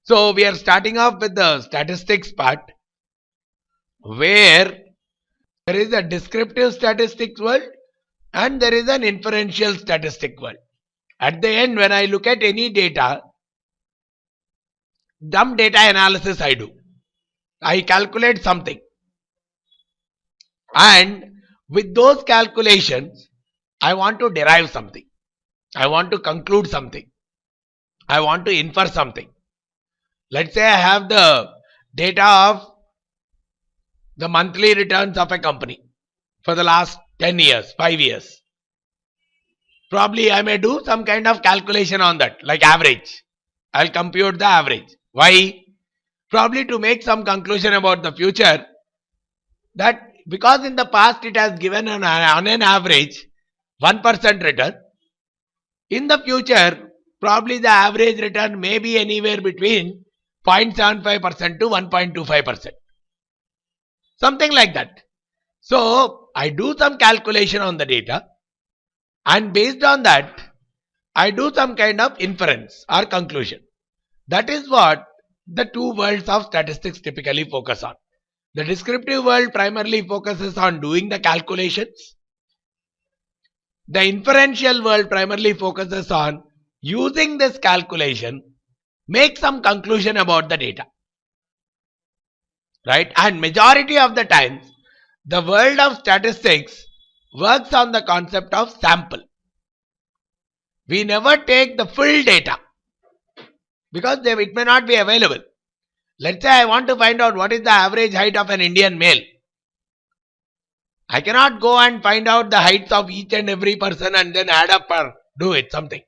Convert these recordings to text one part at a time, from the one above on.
So we are starting off with the statistics part, where there is a descriptive statistics world and there is an inferential statistic world. At the end, when I look at any data, some data analysis I do. I calculate something. And with those calculations, I want to derive something. I want to conclude something. I want to infer something. Let's say I have the data of the monthly returns of a company for the last 10 years, 5 years. Probably I may do some kind of calculation on that, like average. I'll compute the average. Why? Probably to make some conclusion about the future, that because in the past it has given on an average 1% return. In the future, probably the average return may be anywhere between 0.75% to 1.25%. Something like that. So I do some calculation on the data, and based on that, I do some kind of inference or conclusion. That is what the two worlds of statistics typically focus on. The descriptive world primarily focuses on doing the calculations. The inferential world primarily focuses on using this calculation, make some conclusion about the data. Right? And majority of the times, the world of statistics works on the concept of sample. We never take the full data because it may not be available. Let's say I want to find out what is the average height of an Indian male. I cannot go and find out the heights of each and every person and then add up or do it something.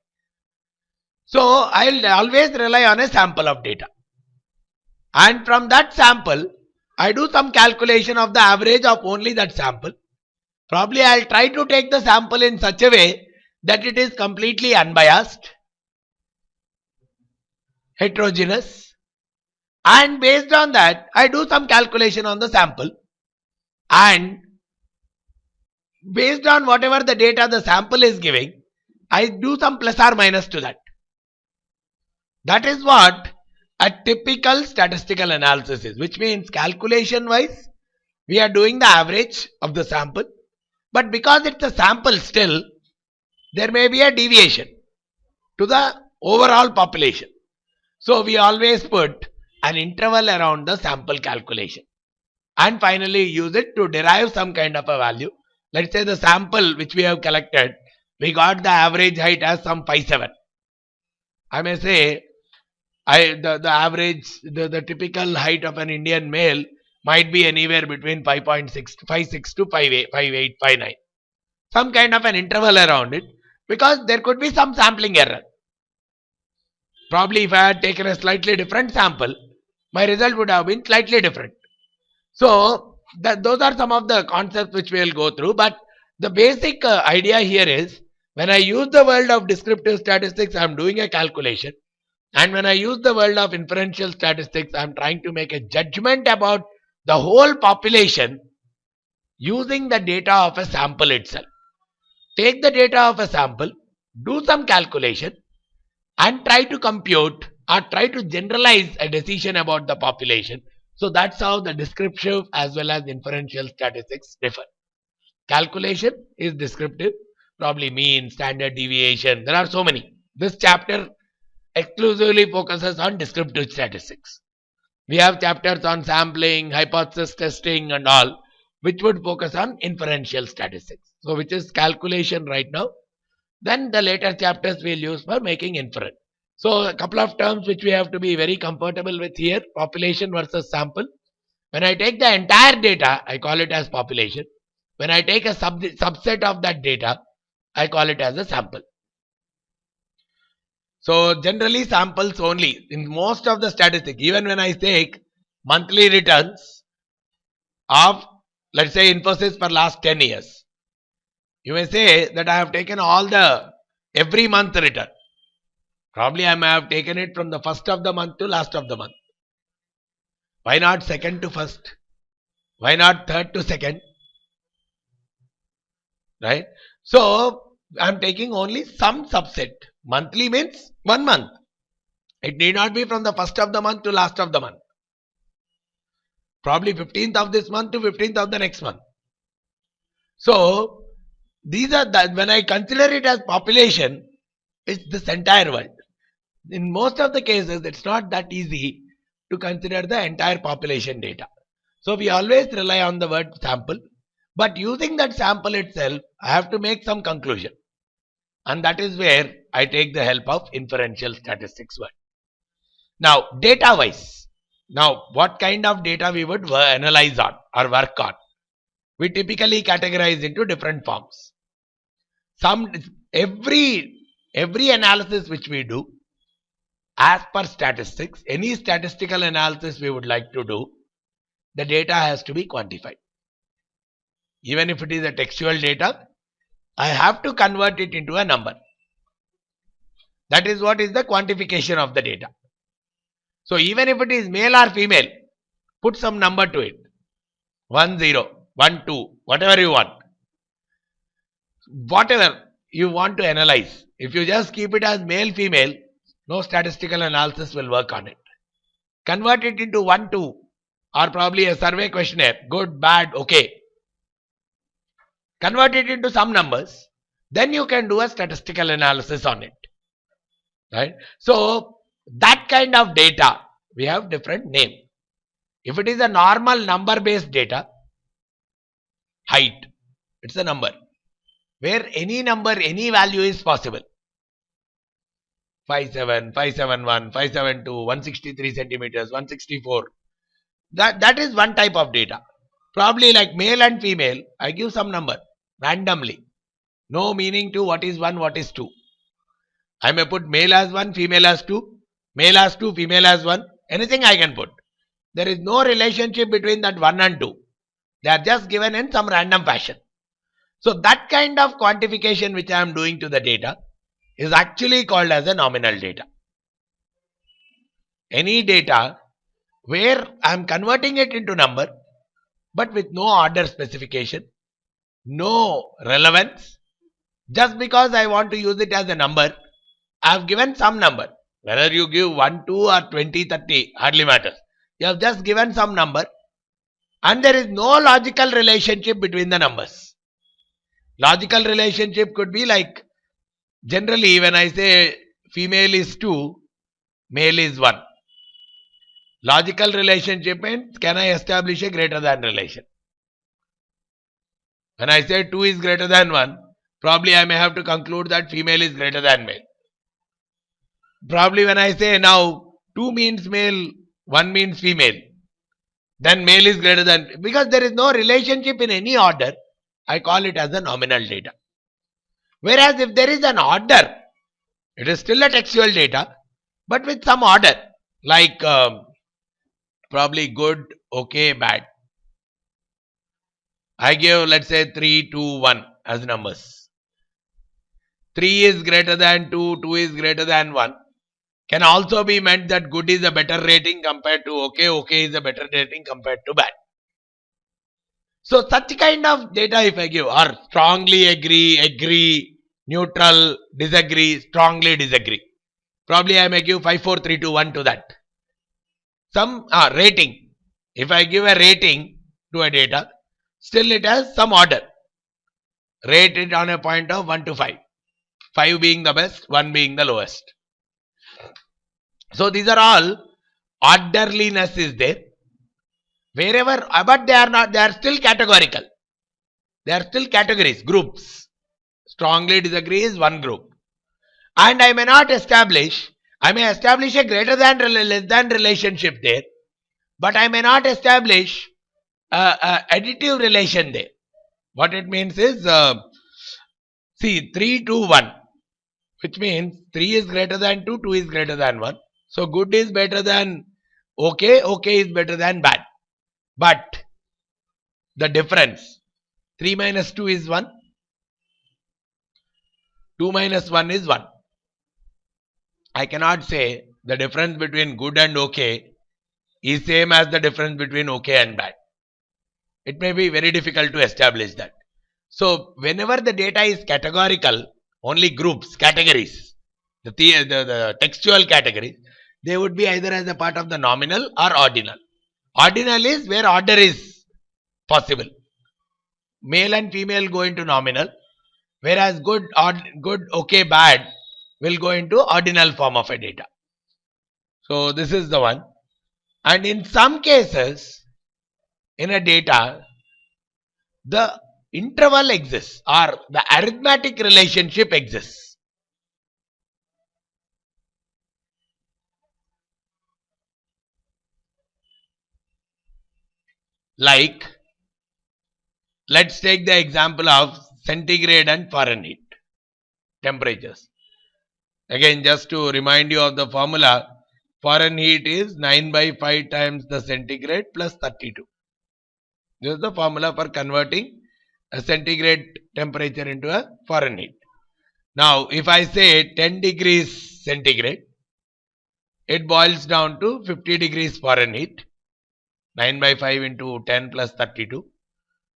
So I'll always rely on a sample of data. And from that sample, I do some calculation of the average of only that sample. Probably I'll try to take the sample in such a way that it is completely unbiased, heterogeneous, and based on that, I do some calculation on the sample, and based on whatever the data the sample is giving, I do some plus or minus to that. That is what a typical statistical analysis is, which means calculation wise, we are doing the average of the sample, but because it's a sample still, there may be a deviation to the overall population. So we always put an interval around the sample calculation and finally use it to derive some kind of a value. Let's say the sample which we have collected, we got the average height as some 5'7". I may say the typical height of an Indian male might be anywhere between 5.6 to 5'8", 5'9". Some kind of an interval around it, because there could be some sampling error. Probably if I had taken a slightly different sample, my result would have been slightly different. So those are some of the concepts which we will go through, but the basic idea here is, when I use the world of descriptive statistics, I am doing a calculation, and when I use the world of inferential statistics, I am trying to make a judgment about the whole population using the data of a sample itself. Take the data of a sample, do some calculation, and try to compute or try to generalize a decision about the population. So that's how the descriptive as well as inferential statistics differ. Calculation is descriptive, probably mean, standard deviation. There are so many. This chapter exclusively focuses on descriptive statistics. We have chapters on sampling, hypothesis testing and all, which would focus on inferential statistics. So which is calculation right now. Then the later chapters we'll use for making inference. So a couple of terms which we have to be very comfortable with here: population versus sample. When I take the entire data, I call it as population. When I take a subset of that data, I call it as a sample. So generally samples only. In most of the statistics, even when I take monthly returns of, let's say, Infosys for last 10 years, you may say that I have taken all the every month return. Probably I may have taken it from the first of the month to last of the month. Why not second to first? Why not third to second? Right? So I am taking only some subset. Monthly means 1 month. It need not be from the first of the month to last of the month. Probably 15th of this month to 15th of the next month. So, these are when I consider it as population, it's this entire world. In most of the cases, it's not that easy to consider the entire population data. So, we always rely on the word sample. But using that sample itself, I have to make some conclusion. And that is where I take the help of inferential statistics word. Now, data wise. Now, what kind of data we would analyze on or work on? We typically categorize into different forms. Every analysis which we do, as per statistics, any statistical analysis we would like to do, the data has to be quantified. Even if it is a textual data, I have to convert it into a number. That is what is the quantification of the data. So even if it is male or female, put some number to it. 1, 0, 1, 2, whatever you want. Whatever you want to analyze. If you just keep it as male, female, no statistical analysis will work on it. Convert it into 1, 2 or probably a survey questionnaire. Good, bad, okay. Convert it into some numbers. Then you can do a statistical analysis on it. Right? So, that kind of data, we have different name. If it is a normal number based data, height, it's a number. Where any number, any value is possible. 5'7", 5'7", 5'7", 163 centimeters, 164. That is one type of data. Probably like male and female, I give some number randomly. No meaning to what is 1, what is 2. I may put male as 1, female as 2, male as 2, female as 1. Anything I can put. There is no relationship between that 1 and 2. They are just given in some random fashion. So that kind of quantification which I am doing to the data is actually called as a nominal data. Any data where I am converting it into number but with no order specification, no relevance. Just because I want to use it as a number, I have given some number. Whether you give 1, 2 or 20, 30, hardly matters. You have just given some number and there is no logical relationship between the numbers. Logical relationship could be like, generally when I say female is 2, male is 1. Logical relationship means, can I establish a greater than relation? When I say 2 is greater than 1, probably I may have to conclude that female is greater than male. Probably when I say now 2 means male, 1 means female, then male is greater than, because there is no relationship in any order, I call it as a nominal data. Whereas if there is an order, it is still a textual data, but with some order, like probably good, okay, bad. I give, let's say 3, 2, 1 as numbers. 3 is greater than 2, 2 is greater than 1. Can also be meant that good is a better rating compared to okay, okay is a better rating compared to bad. So such kind of data if I give, or strongly agree, agree, neutral, disagree, strongly disagree. Probably I may give 5, 4, 3, 2, 1 to that. Some rating. If I give a rating to a data, still it has some order. Rate it on a point of 1 to 5. 5 being the best, 1 being the lowest. So these are all orderliness is there. Wherever, but they are not, they are still categorical. They are still categories, groups. Strongly disagree is one group. And I may not establish, I may establish a greater than less than relationship there. But I may not establish a additive relation there. What it means is, see 3, 2, 1. Which means 3 is greater than 2, 2 is greater than 1. So good is better than okay, okay is better than bad. But the difference, 3 minus 2 is 1, 2 minus 1 is 1. I cannot say the difference between good and okay is same as the difference between okay and bad. It may be very difficult to establish that. So whenever the data is categorical, only groups, categories, the textual categories, they would be either as a part of the nominal or ordinal. Ordinal is where order is possible. Male and female go into nominal, whereas good, okay, bad will go into ordinal form of a data. So this is the one. And in some cases, in a data, the interval exists or the arithmetic relationship exists. Like, let's take the example of centigrade and Fahrenheit temperatures. Again, just to remind you of the formula, Fahrenheit is 9 by 5 times the centigrade plus 32. This is the formula for converting a centigrade temperature into a Fahrenheit. Now, if I say 10 degrees centigrade, it boils down to 50 degrees Fahrenheit. 9 by 5 into 10 plus 32.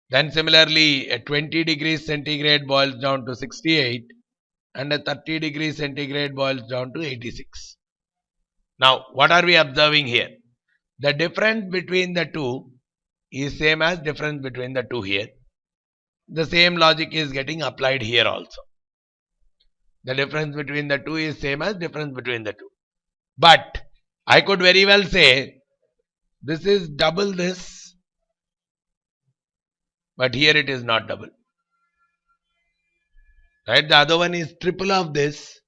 Then similarly, a 20 degrees centigrade boils down to 68 and a 30 degrees centigrade boils down to 86. Now, what are we observing here? The difference between the two is same as difference between the two here. The same logic is getting applied here also. The difference between the two is same as difference between the two. But I could very well say this is double this, but here it is not double. Right? The other one is triple of this,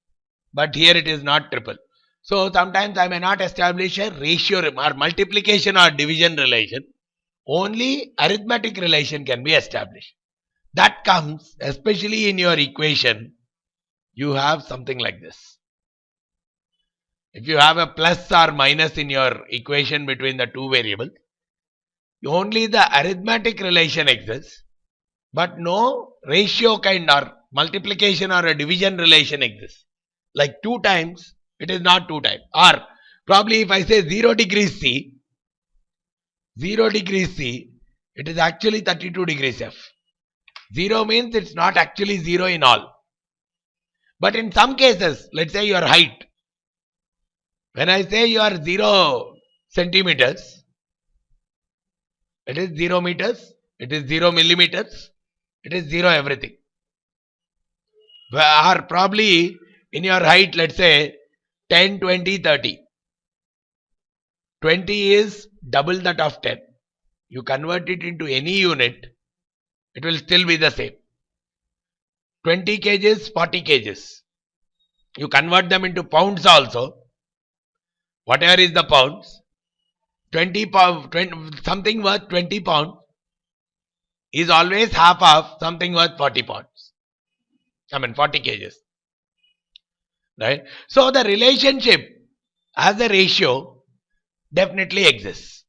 but here it is not triple. So sometimes I may not establish a ratio or multiplication or division relation. Only arithmetic relation can be established. That comes especially in your equation. You have something like this. If you have a plus or minus in your equation between the two variables, only the arithmetic relation exists, but no ratio kind or multiplication or a division relation exists. Like 2 times, it is not 2 times. Or probably if I say 0 degrees C, 0 degrees C, it is actually 32 degrees F. 0 means it's not actually 0 in all. But in some cases, let's say your height. When I say you are 0 centimeters, it is 0 meters, it is 0 millimeters, it is 0 everything. Or probably in your height, let's say 10, 20, 30. 20 is double that of 10. You convert it into any unit, it will still be the same. 20 kgs, 40 kgs. You convert them into pounds also. Whatever is the pounds, 20 pound, something worth 20 pounds is always half of something worth 40 pounds. 40 kgs. Right? So the relationship as a ratio definitely exists.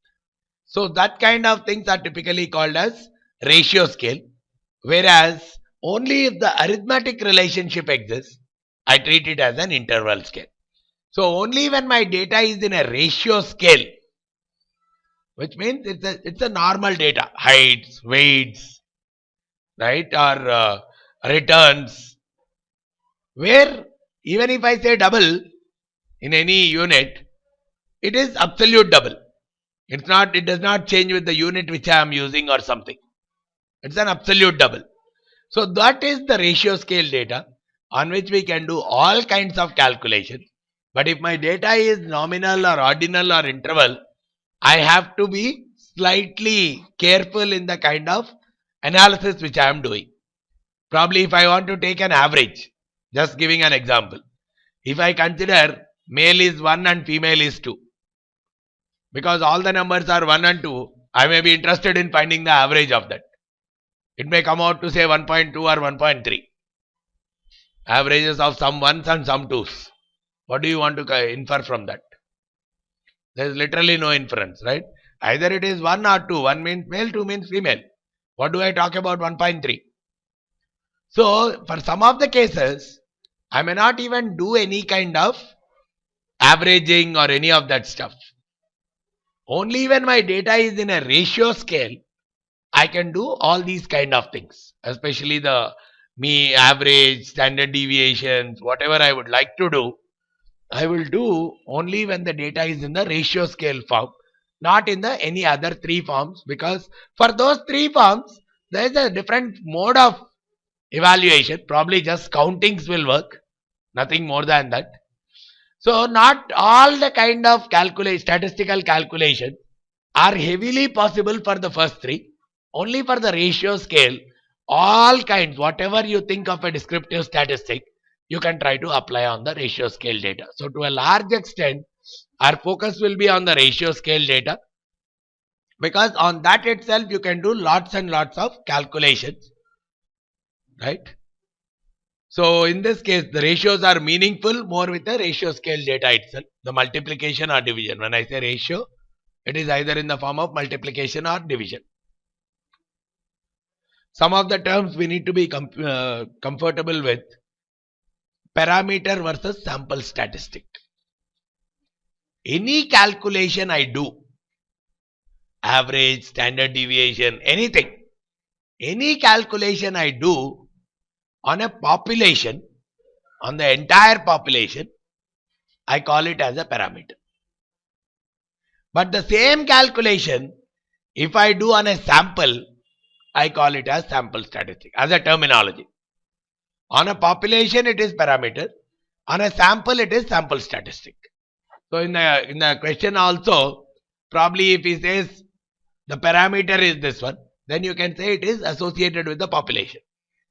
So that kind of things are typically called as ratio scale. Whereas only if the arithmetic relationship exists, I treat it as an interval scale. So only when my data is in a ratio scale, which means it's a normal data, heights, weights, right, or returns, where even if I say double in any unit, it is absolute double. It does not change with the unit which I am using or something. It's an absolute double. So that is the ratio scale data on which we can do all kinds of calculations. But if my data is nominal or ordinal or interval, I have to be slightly careful in the kind of analysis which I am doing. Probably if I want to take an average, just giving an example. If I consider male is 1 and female is 2, because all the numbers are 1 and 2, I may be interested in finding the average of that. It may come out to say 1.2 or 1.3. Averages of some 1s and some 2s. What do you want to infer from that? There is literally no inference, right? Either it is 1 or 2. 1 means male, 2 means female. What do I talk about 1.3? So, for some of the cases, I may not even do any kind of averaging or any of that stuff. Only when my data is in a ratio scale, I can do all these kind of things. Especially the mean, average, standard deviations, whatever I would like to do. I will do only when the data is in the ratio scale form, not in the any other three forms, because for those three forms there is a different mode of evaluation. Probably just countings will work, nothing more than that. So not all the kind of statistical calculation are heavily possible for the first three. Only for the ratio scale, all kinds, whatever you think of a descriptive statistic, you can try to apply on the ratio scale data. So to a large extent, our focus will be on the ratio scale data, because on that itself you can do lots and lots of calculations, right? So in this case, the ratios are meaningful more with the ratio scale data itself, the multiplication or division. When I say ratio, it is either in the form of multiplication or division. Some of the terms we need to be comfortable with. Parameter versus sample statistic. Any calculation I do, average, standard deviation, anything, any calculation I do on a population, on the entire population, I call it as a parameter. But the same calculation, if I do on a sample, I call it as sample statistic, as a terminology. On a population it is parameter, on a sample it is sample statistic. So in the question also, probably if he says the parameter is this one, then you can say it is associated with the population.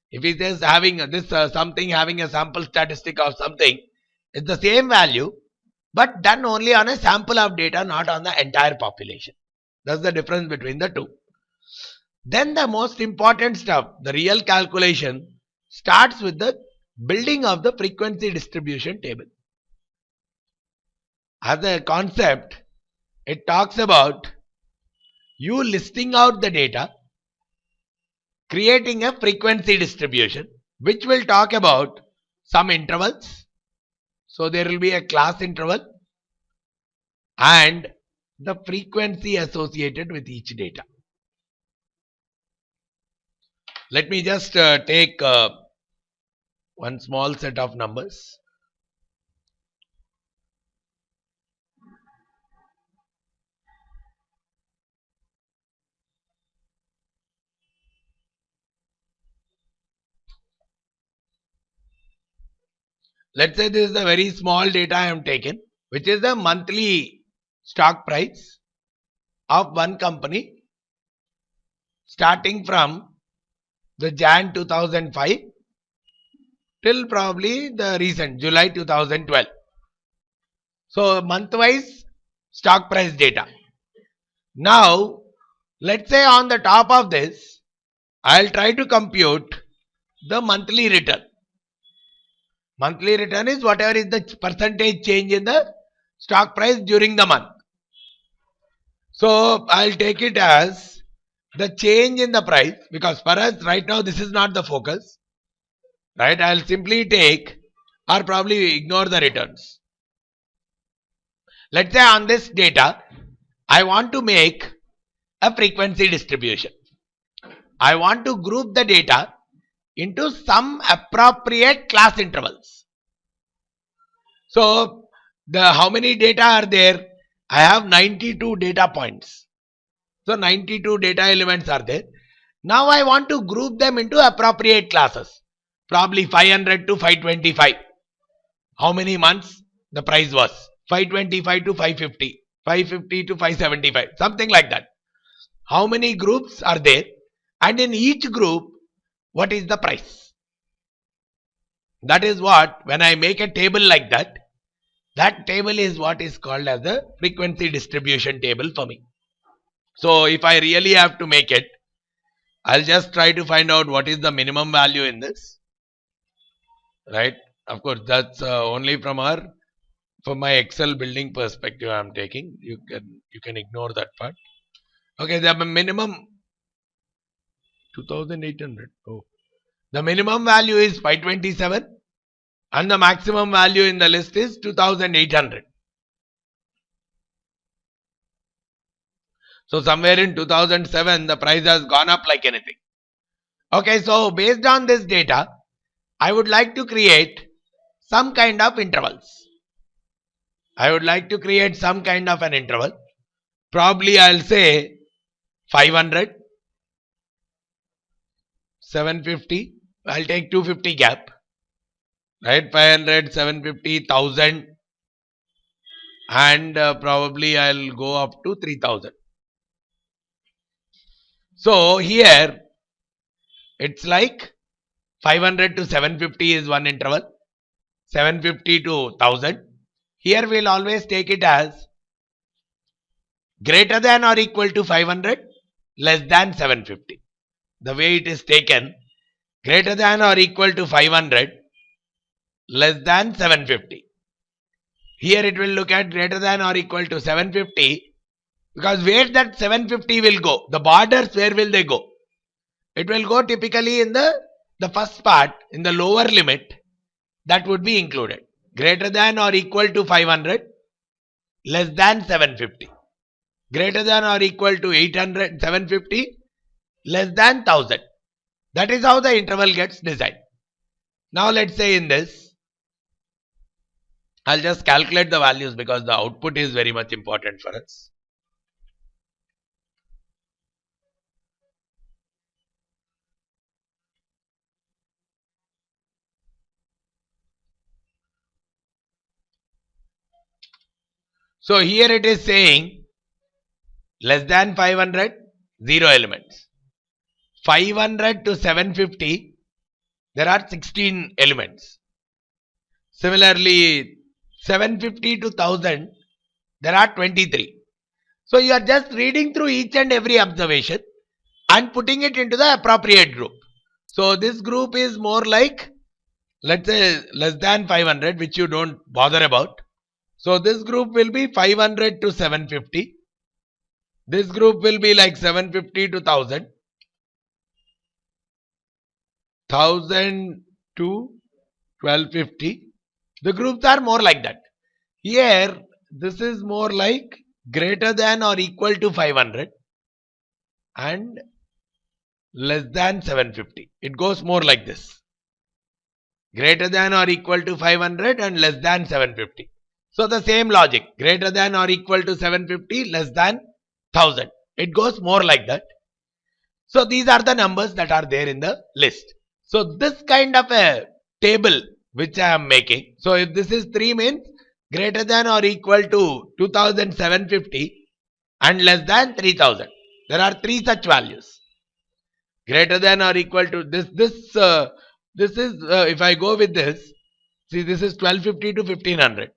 If he says having this something having a sample statistic of something, it's the same value, but done only on a sample of data, not on the entire population. That's the difference between the two. Then the most important stuff, the real calculation, starts with the building of the frequency distribution table. As a concept, it talks about you listing out the data, creating a frequency distribution, which will talk about some intervals. So there will be a class interval and the frequency associated with each data. Let me just take one small set of numbers. Let's say this is a very small data I am taken, which is the monthly stock price of one company starting from the Jan 2005 till probably the recent July 2012. So month-wise stock price data. Now let's say on the top of this, I'll try to compute the monthly return. Monthly return is whatever is the percentage change in the stock price during the month. So I'll take it as the change in the price, because for us right now this is not the focus, right? I'll simply take or probably ignore the returns. Let's say on this data I want to make a frequency distribution. I want to group the data into some appropriate class intervals. So how many data are there? I have 92 data points. So 92 data elements are there. Now I want to group them into appropriate classes. Probably 500 to 525. How many months the price was? 525 to 550. 550 to 575. Something like that. How many groups are there? And in each group, what is the price? That is what, when I make a table like that, that table is what is called as the frequency distribution table for me. So if I really have to make it, I'll just try to find out what is the minimum value in this, right? Of course, that's only from my Excel building perspective I am taking. You can ignore that part. Okay, the minimum 2800. Oh, the minimum value is 527 and the maximum value in the list is 2800. So somewhere in 2007 the price has gone up like anything. Okay, so based on this data, I would like to create some kind of intervals. I would like to create some kind of an interval. Probably I'll say 500, 750. I'll take 250 gap. Right? 500, 750, 1000. And probably I'll go up to 3000. So here it's like 500 to 750 is one interval, 750 to 1000. Here we'll always take it as greater than or equal to 500, less than 750. The way it is taken, greater than or equal to 500, less than 750. Here it will look at greater than or equal to 750, because where that 750 will go, the borders, where will they go? It will go typically in the first part, in the lower limit, that would be included. Greater than or equal to 500, less than 750. Greater than or equal to 800, 750, less than 1000. That is how the interval gets designed. Now let's say in this, I'll just calculate the values because the output is very much important for us. So here it is saying less than 500, 0 elements. 500 to 750, there are 16 elements. Similarly, 750 to 1000, there are 23. So you are just reading through each and every observation and putting it into the appropriate group. So this group is more like, let's say, less than 500, which you don't bother about. So this group will be 500 to 750. This group will be like 750 to 1000. 1000 to 1250. The groups are more like that. Here, this is more like greater than or equal to 500 and less than 750. It goes more like this. Greater than or equal to 500 and less than 750. So the same logic. Greater than or equal to 750, less than 1000. It goes more like that. So these are the numbers that are there in the list. So this kind of a table which I am making. So if this is 3 means greater than or equal to 2750 and less than 3000. There are 3 such values. Greater than or equal to this is if I go with this, see, this is 1250 to 1500.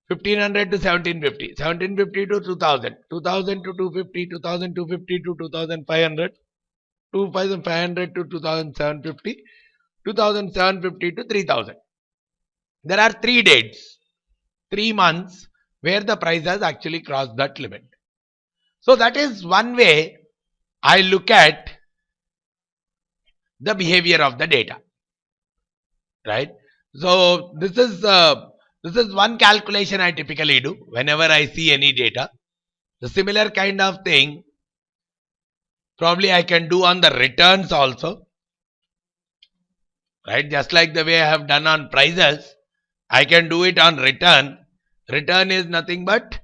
1500 to 1750, 1750 to 2000, 2000 to 250, 2250 to 2500, 2500 to 2750, 2750 to 3000. There are 3 dates, 3 months where the price has actually crossed that limit. So that is one way I look at the behavior of the data, right? So this is one calculation I typically do whenever I see any data. The similar kind of thing probably I can do on the returns also, right? Just like the way I have done on prices, I can do it on return. Return is nothing but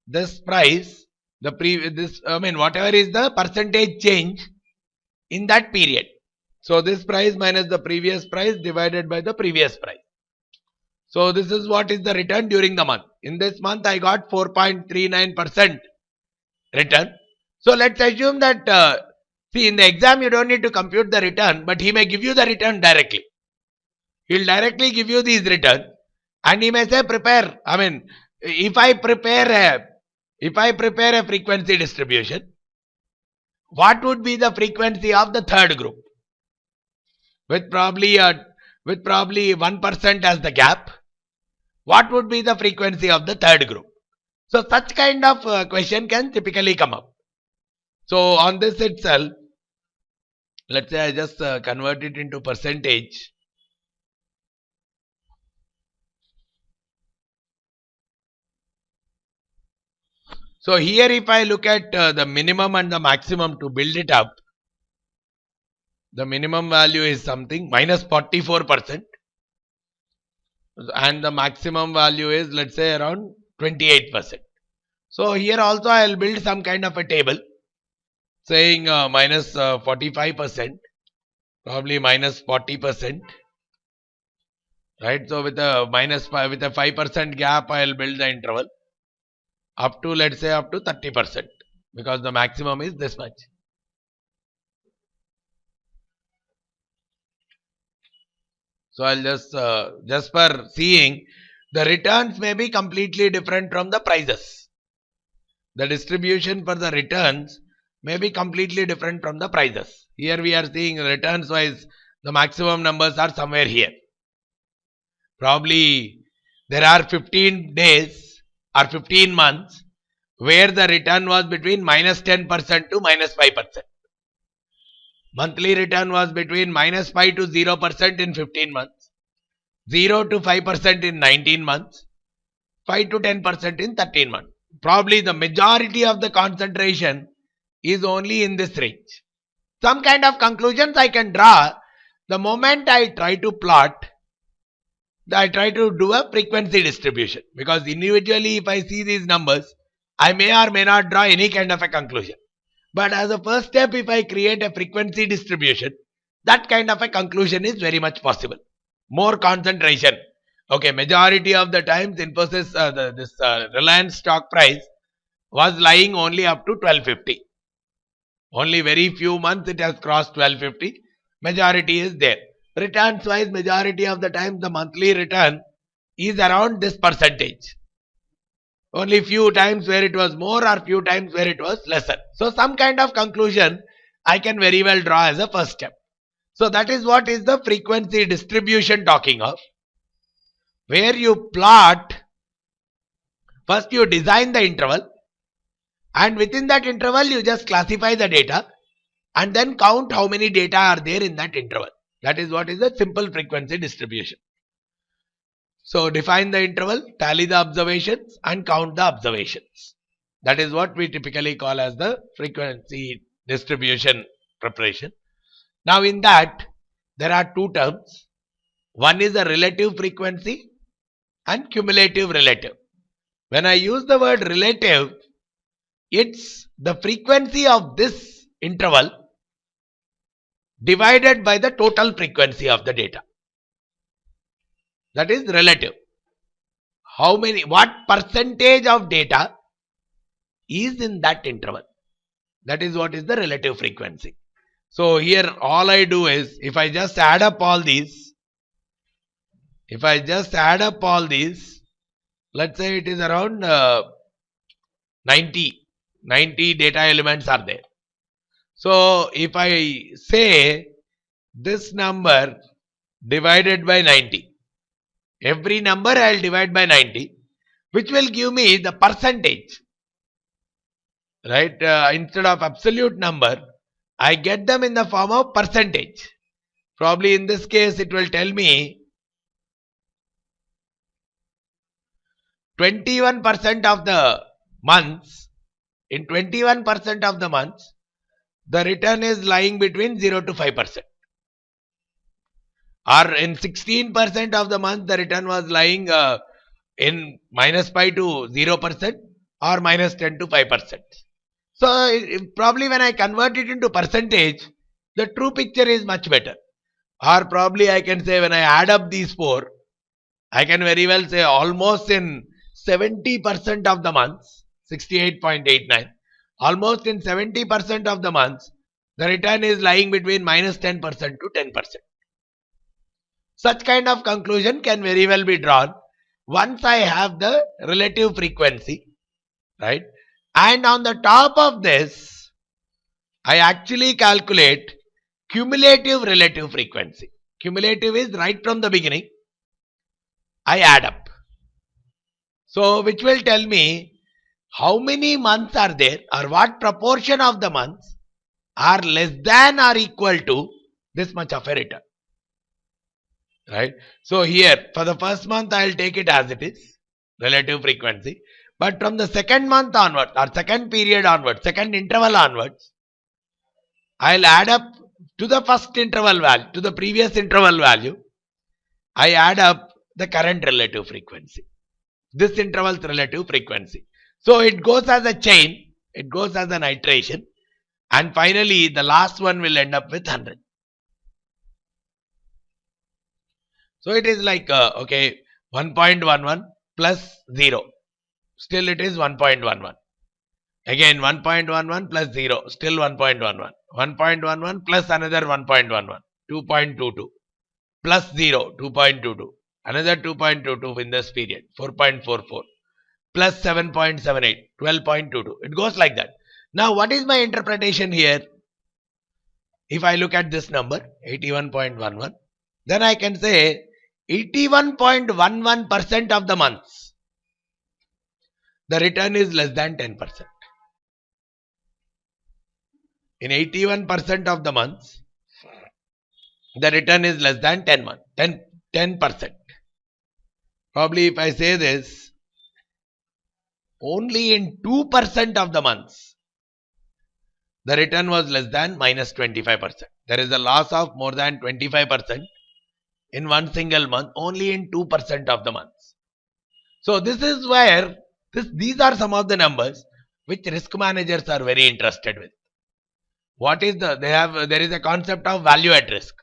this price, whatever is the percentage change in that period. So this price minus the previous price divided by the previous price. So this is what is the return during the month. In this month I got 4.39% return. So let's assume that, see, in the exam you don't need to compute the return, but he may give you the return directly. He will directly give you these return and he may say prepare, if I prepare a frequency distribution, what would be the frequency of the third group? With probably 1% as the gap, what would be the frequency of the third group? So such kind of question can typically come up. So on this itself, let's say I just convert it into percentage. So here if I look at the minimum and the maximum to build it up, the minimum value is something minus 44%. and the maximum value is, let's say, around 28%. So here also I will build some kind of a table saying minus 45%, probably minus 40%, right? So with a with a 5% gap, I will build the interval up to, let's say, up to 30%, because the maximum is this much. So I'll just for seeing, the returns may be completely different from the prices. The distribution for the returns may be completely different from the prices. Here we are seeing returns wise, the maximum numbers are somewhere here. Probably there are 15 days or 15 months where the return was between minus 10% to minus 5%. Monthly return was between minus 5 to 0% in 15 months, 0 to 5% in 19 months, 5 to 10% in 13 months. Probably the majority of the concentration is only in this range. Some kind of conclusions I can draw the moment I try to plot, I try to do a frequency distribution, because individually if I see these numbers, I may or may not draw any kind of a conclusion. But as a first step, if I create a frequency distribution, that kind of a conclusion is very much possible. More concentration. Okay, majority of the times Infosys, Reliance stock price was lying only up to 1250. Only very few months it has crossed 1250. Majority is there. Returns wise, majority of the time the monthly return is around this percentage. Only few times where it was more or few times where it was lesser. So some kind of conclusion I can very well draw as a first step. So that is what is the frequency distribution talking of. Where you plot, first you design the interval, and within that interval you just classify the data and then count how many data are there in that interval. That is what is the simple frequency distribution. So define the interval, tally the observations and count the observations. That is what we typically call as the frequency distribution preparation. Now in that there are two terms. One is a relative frequency and cumulative relative. When I use the word relative, it's the frequency of this interval divided by the total frequency of the data. That is relative. What percentage of data is in that interval? That is what is the relative frequency. So here all I do is, if I just add up all these, let's say it is around 90 data elements are there. So if I say this number divided by 90, every number I will divide by 90, which will give me the percentage, right? Instead of absolute number, I get them in the form of percentage. Probably in this case it will tell me 21% of the months. In 21% of the months, the return is lying between 0 to 5%. Or in 16% of the month, the return was lying in minus 5 to 0% or minus 10 to 5%. So probably when I convert it into percentage, the true picture is much better. Or probably I can say when I add up these four, I can very well say almost in 70% of the months, 68.89, almost in 70% of the months, the return is lying between minus 10% to 10%. Such kind of conclusion can very well be drawn once I have the relative frequency, right? And on the top of this, I actually calculate cumulative relative frequency. Cumulative is right from the beginning. I add up. So which will tell me how many months are there or what proportion of the months are less than or equal to this much of a return. Right. So here for the first month I will take it as it is, relative frequency. But from the second month onwards or second period onwards, second interval onwards, I will add up to the first interval value, to the previous interval value. I add up the current relative frequency. This interval's relative frequency. So it goes as a chain, it goes as an iteration, and finally the last one will end up with 100. So it is like, okay, 1.11 plus 0. Still it is 1.11. Again 1.11 plus 0. Still 1.11. 1.11 plus another 1.11. 2.22. Plus 0. 2.22. Another 2.22 in this period. 4.44. Plus 7.78. 12.22. It goes like that. Now what is my interpretation here? If I look at this number, 81.11, then I can say 81.11% of the months, the return is less than 10%. In 81% of the months, the return is less than 10%. Probably if I say this, only in 2% of the months, the return was less than minus 25%. There is a loss of more than 25% in one single month, only in 2% of the months. So this is where these are some of the numbers which risk managers are very interested with. What is there is a concept of value at risk.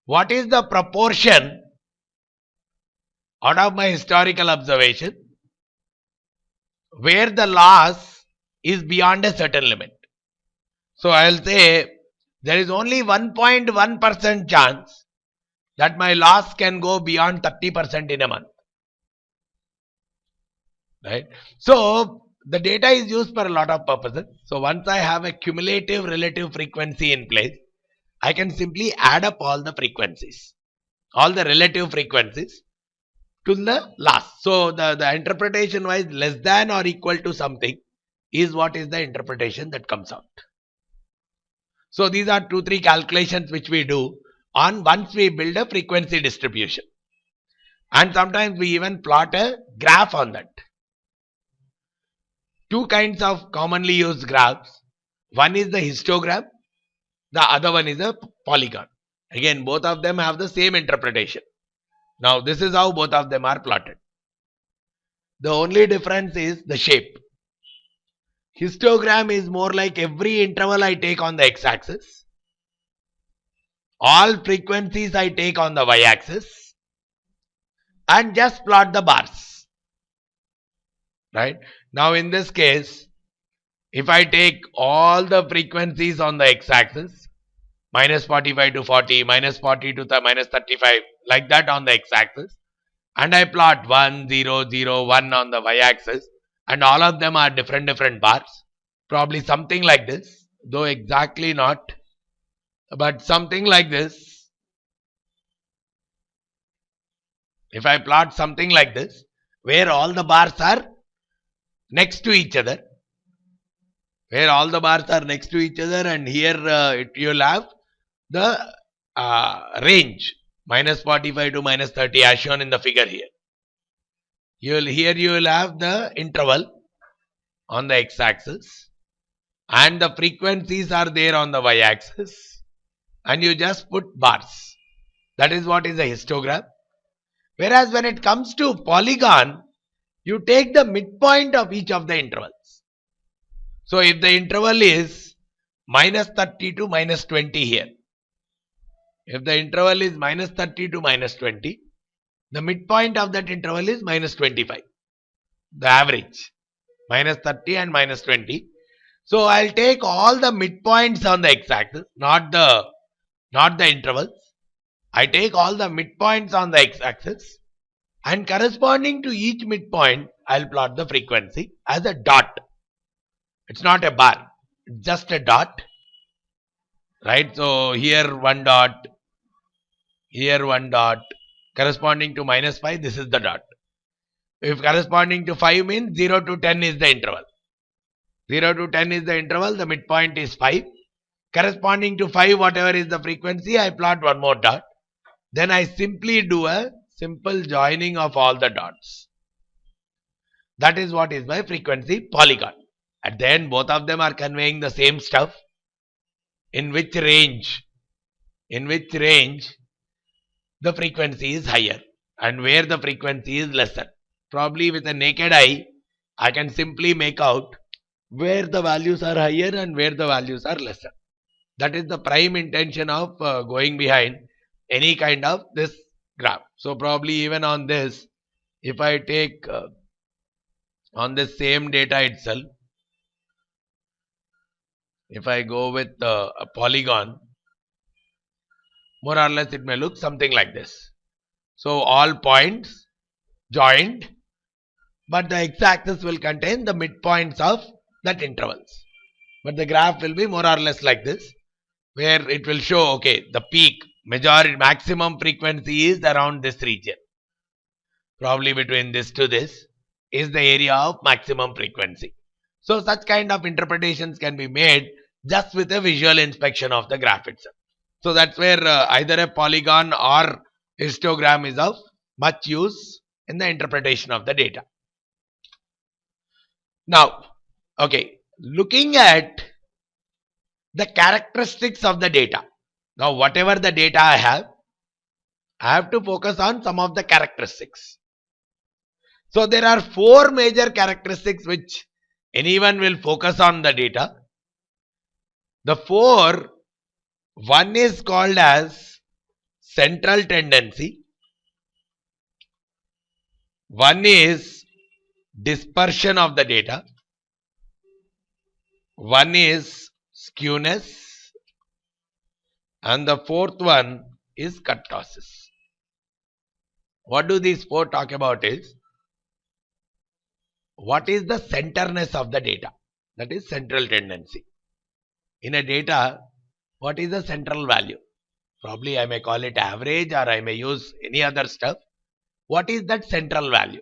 What is the proportion out of my historical observation where the loss is beyond a certain limit? So I will say there is only 1.1% chance that my loss can go beyond 30% in a month. Right? So the data is used for a lot of purposes. So once I have a cumulative relative frequency in place, I can simply add up all the frequencies, all the relative frequencies to the loss. So the interpretation wise, less than or equal to something is what is the interpretation that comes out. So these are 2-3 calculations which we do on once we build a frequency distribution. And sometimes we even plot a graph on that. Two kinds of commonly used graphs. One is the histogram, the other one is a polygon. Again, both of them have the same interpretation. Now this is how both of them are plotted. The only difference is the shape. Histogram is more like every interval I take on the x-axis. All frequencies I take on the y-axis. And just plot the bars. Right? Now in this case, if I take all the frequencies on the x-axis, minus 45 to 40, minus 40 to minus 35, like that on the x-axis, and I plot 1, 0, 0, 1 on the y-axis, and all of them are different bars, probably something like this, though exactly not, but something like this. If I plot something like this, where all the bars are next to each other, and here you will have the range, minus 45 to minus 30 as shown in the figure here. Here you will have the interval on the x-axis and the frequencies are there on the y-axis, and you just put bars. That is what is a histogram. Whereas when it comes to polygon, you take the midpoint of each of the intervals. So if the interval is minus 30 to minus 20 here, if the interval is minus 30 to minus 20, the midpoint of that interval is minus 25. The average, minus 30 and minus 20. So I'll take all the midpoints on the x-axis, not the intervals. I take all the midpoints on the x-axis, and corresponding to each midpoint, I'll plot the frequency as a dot. It's not a bar, it's just a dot. Right? So here one dot, here one dot, corresponding to minus 5, this is the dot. If corresponding to 5 means 0 to 10 is the interval. 0 to 10 is the interval, the midpoint is 5. Corresponding to 5, whatever is the frequency, I plot one more dot. Then I simply do a simple joining of all the dots. That is what is my frequency polygon. At the end, both of them are conveying the same stuff. In which range the frequency is higher. and where the frequency is lesser. Probably with a naked eye, I can simply make out where the values are higher and where the values are lesser. That is the prime intention of going behind any kind of this graph. So probably even on this, if I take on this same data itself, if I go with a polygon, more or less it may look something like this. So all points joined, but the x-axis will contain the midpoints of that intervals. But the graph will be more or less like this, where it will show, okay, the peak, maximum frequency is around this region. Probably between this to this is the area of maximum frequency. So such kind of interpretations can be made just with a visual inspection of the graph itself. So that's where either a polygon or histogram is of much use in the interpretation of the data. Now, okay, looking at the characteristics of the data. Now, whatever the data I have to focus on some of the characteristics. So, there are 4 major characteristics which anyone will focus on the data. The 4, one is called as central tendency, one is dispersion of the data, one is skewness, and the 4th one is kurtosis. What do these 4 talk about is, what is the centerness of the data? That is central tendency. In a data, what is the central value? Probably I may call it average, or I may use any other stuff. What is that central value?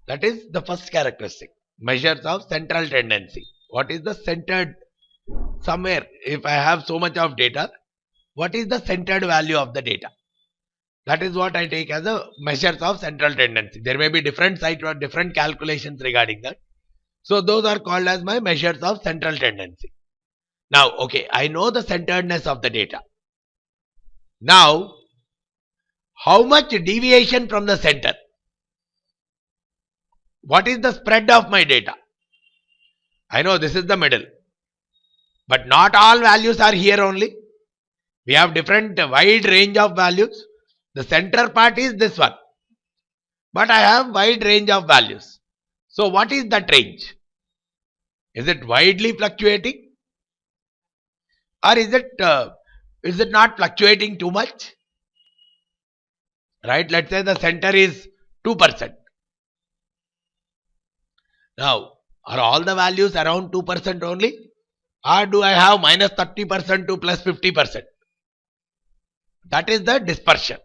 That is the first characteristic. Measures of central tendency. What is the centered somewhere? If I have so much of data, what is the centered value of the data? That is what I take as a measures of central tendency. There may be different sites or different calculations regarding that. So those are called as my measures of central tendency. Now, okay, I know the centeredness of the data. Now, how much deviation from the center? What is the spread of my data? I know this is the middle, but not all values are here only. We have different wide range of values. The center part is this one, but I have wide range of values. So what is that range? Is it widely fluctuating, or is it not fluctuating too much? Right? Let's say the center is 2%. Now, are all the values around 2% only, or do I have minus 30% to plus 50%? That is the dispersion.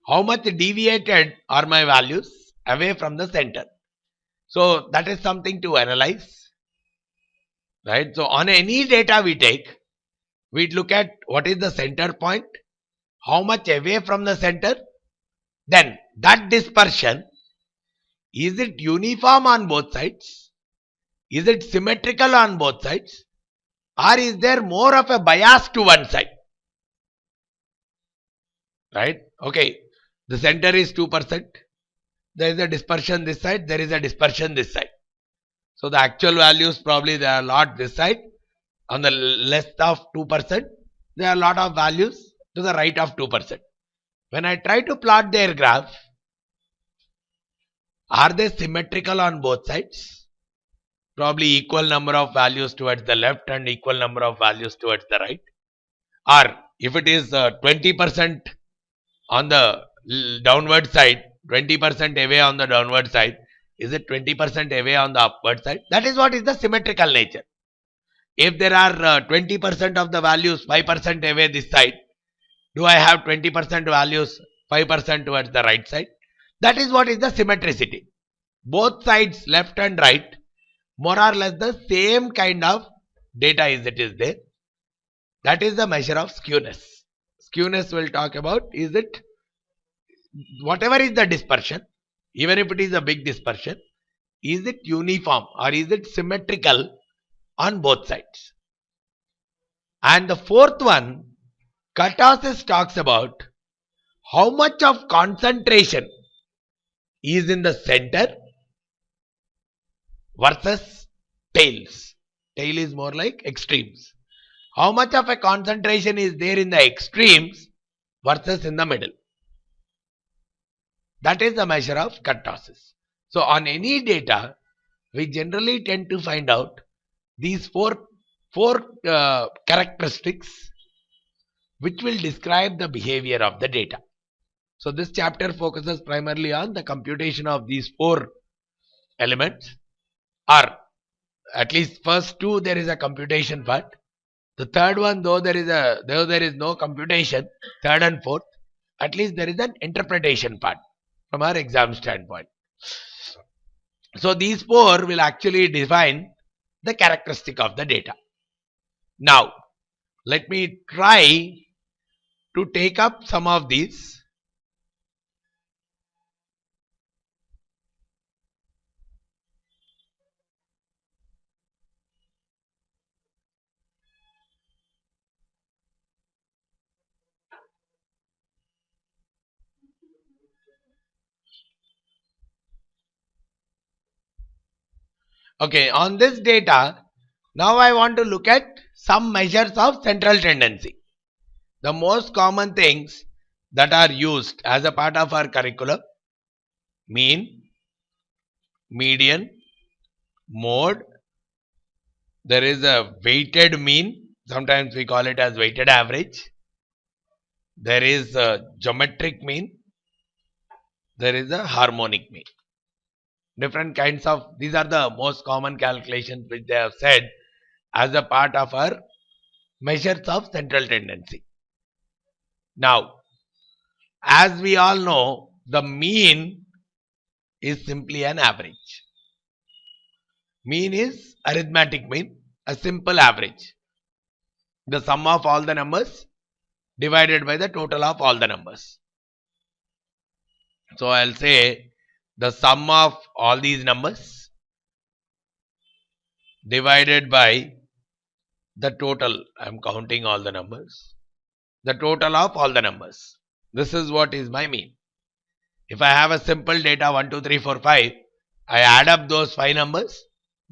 How much deviated are my values away from the center? So that is something to analyze, right? So on any data we take, we look at what is the center point, how much away from the center, then that dispersion, is it uniform on both sides? Is it symmetrical on both sides? Or is there more of a bias to one side? Right? Okay. The center is 2%. There is a dispersion this side. There is a dispersion this side. So the actual values probably there are a lot this side. On the left of 2%, there are a lot of values to the right of 2%. When I try to plot their graph, are they symmetrical on both sides? Probably equal number of values towards the left and equal number of values towards the right. Or if it is 20% on the downward side, 20% away on the downward side, is it 20% away on the upward side? That is what is the symmetrical nature. If there are 20% of the values 5% away this side, do I have 20% values 5% towards the right side? That is what is the symmetricity. Both sides, left and right, more or less the same kind of data is there. That is the measure of skewness. Skewness will talk about, is it whatever is the dispersion, even if it is a big dispersion, is it uniform or is it symmetrical on both sides? And the 4th one, kurtosis, talks about how much of concentration is in the center versus tails. Tail is more like extremes. How much of a concentration is there in the extremes versus in the middle. That is the measure of kurtosis. So on any data, we generally tend to find out these four characteristics which will describe the behavior of the data. So this chapter focuses primarily on the computation of these four elements, or at least first two there is a computation part. The third one, though there is no computation, third and fourth, at least there is an interpretation part from our exam standpoint. So these four will actually define the characteristic of the data. Now, let me try to take up some of these. Okay, on this data, now I want to look at some measures of central tendency. The most common things that are used as a part of our curriculum: mean, median, mode. There is a weighted mean, sometimes we call it as weighted average. There is a geometric mean. There is a harmonic mean. Different kinds of, these are the most common calculations which they have said as a part of our measures of central tendency. Now, as we all know, the mean is simply an average. Mean is arithmetic mean, a simple average. The sum of all the numbers divided by the total of all the numbers. So I'll say the sum of all these numbers divided by the total. I'm counting all the numbers. The total of all the numbers. This is what is my mean. If I have a simple data 1, 2, 3, 4, 5, I add up those 5 numbers,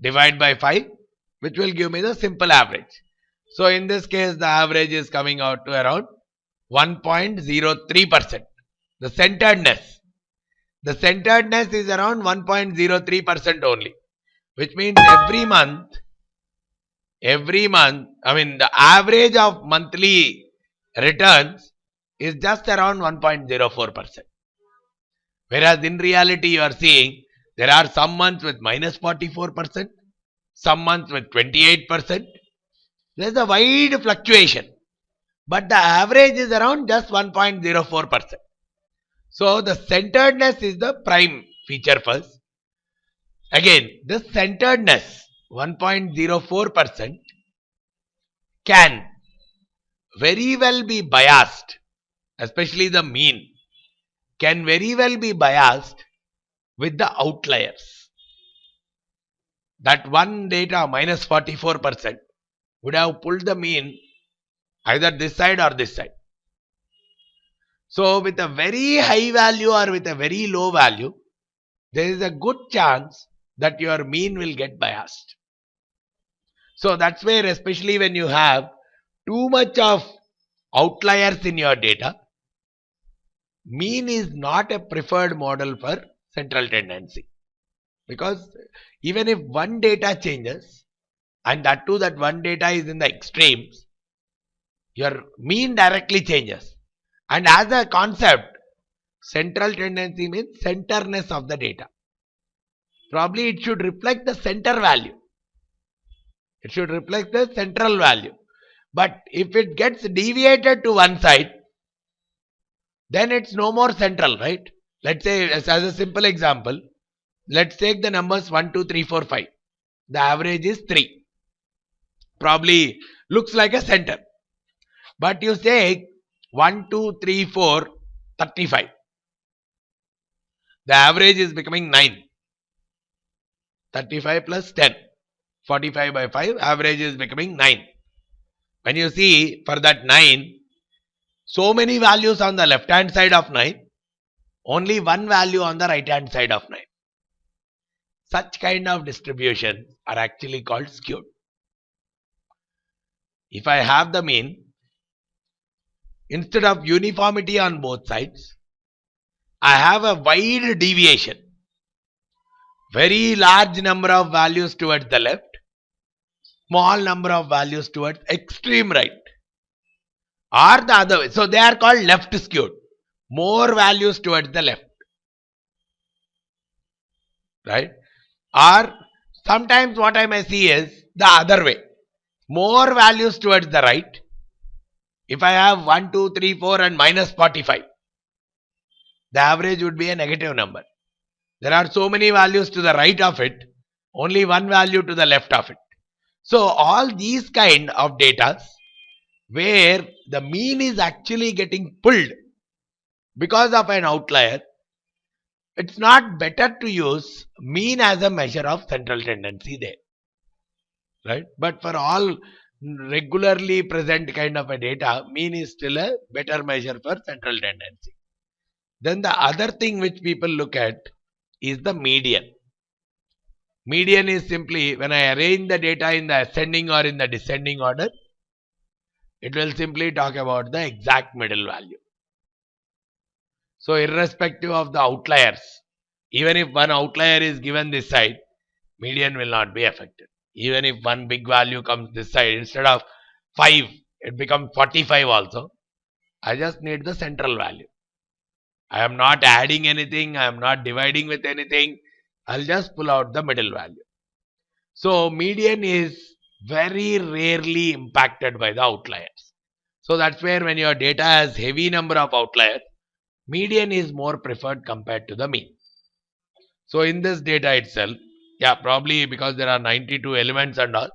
divide by 5, which will give me the simple average. So in this case, the average is coming out to around 1.03%. The centeredness. The centeredness is around 1.03% only, which means every month, I mean the average of monthly returns is just around 1.04%. Whereas in reality you are seeing there are some months with minus 44%, some months with 28%. There is a wide fluctuation, but the average is around just 1.04%. So the centeredness is the prime feature first. Again, this centeredness 1.04% can very well be biased, especially the mean can very well be biased with the outliers. That one data minus 44% would have pulled the mean either this side or this side. So with a very high value or with a very low value, there is a good chance that your mean will get biased. So that's where, especially when you have too much of outliers in your data, mean is not a preferred model for central tendency. Because even if one data changes, and that too that one data is in the extremes, your mean directly changes. And as a concept, central tendency means centerness of the data. Probably it should reflect the center value. It should reflect the central value. But if it gets deviated to one side, then it's no more central, right? Let's say, as a simple example, let's take the numbers 1, 2, 3, 4, 5. The average is 3. Probably looks like a center. But you say 1, 2, 3, 4, 35. The average is becoming 9. 35 plus 10. 45 by 5. Average is becoming 9. When you see for that 9, so many values on the left hand side of 9, only one value on the right hand side of 9. Such kind of distributions are actually called skewed. If I have the mean, instead of uniformity on both sides, I have a wide deviation. Very large number of values towards the left, small number of values towards extreme right, or the other way. So they are called left skewed. More values towards the left, right? Or sometimes what I may see is the other way. More values towards the right. If I have 1, 2, 3, 4 and minus 45, the average would be a negative number. There are so many values to the right of it, only one value to the left of it. So all these kind of data where the mean is actually getting pulled because of an outlier, it's not better to use mean as a measure of central tendency there, right? But for all regularly present kind of a data, mean is still a better measure for central tendency. Then the other thing which people look at is the median. Median is simply when I arrange the data in the ascending or in the descending order, it will simply talk about the exact middle value. So irrespective of the outliers, even if one outlier is given this side, median will not be affected. Even if one big value comes this side, instead of 5, it becomes 45 also. I just need the central value. I am not adding anything, I am not dividing with anything. I'll just pull out the middle value. So median is very rarely impacted by the outliers. So that's where when your data has heavy number of outliers, median is more preferred compared to the mean. So in this data itself, yeah, probably because there are 92 elements and all,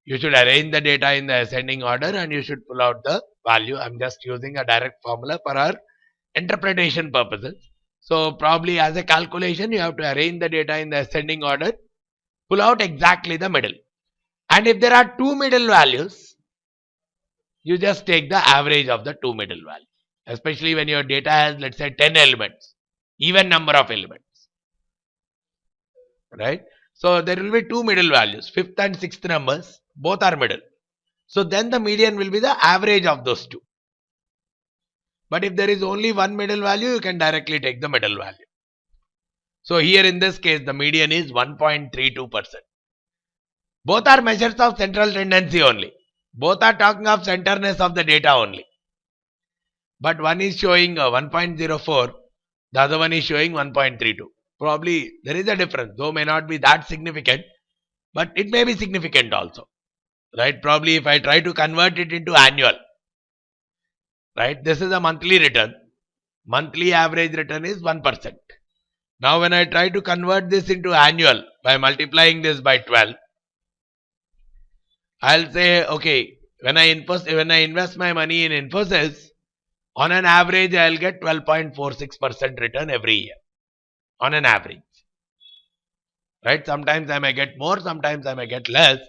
you should arrange the data in the ascending order and you should pull out the value. I'm just using a direct formula for our interpretation purposes. So probably as a calculation, you have to arrange the data in the ascending order, pull out exactly the middle. And if there are two middle values, you just take the average of the two middle values. Especially when your data has, let's say, 10 elements, even number of elements, right? So there will be two middle values, 5th and 6th numbers, both are middle. So then the median will be the average of those two. But if there is only one middle value, you can directly take the middle value. So here in this case, the median is 1.32%. Both are measures of central tendency only. Both are talking of centerness of the data only. But one is showing 1.04, the other one is showing 1.32. Probably there is a difference, though may not be that significant, but it may be significant also, right? Probably if I try to convert it into annual, right? This is a monthly return. Monthly average return is 1%. Now when I try to convert this into annual by multiplying this by 12, I'll say, okay, when I invest my money in Infosys, on an average, I'll get 12.46% return every year. On an average. Right? Sometimes I may get more, sometimes I may get less.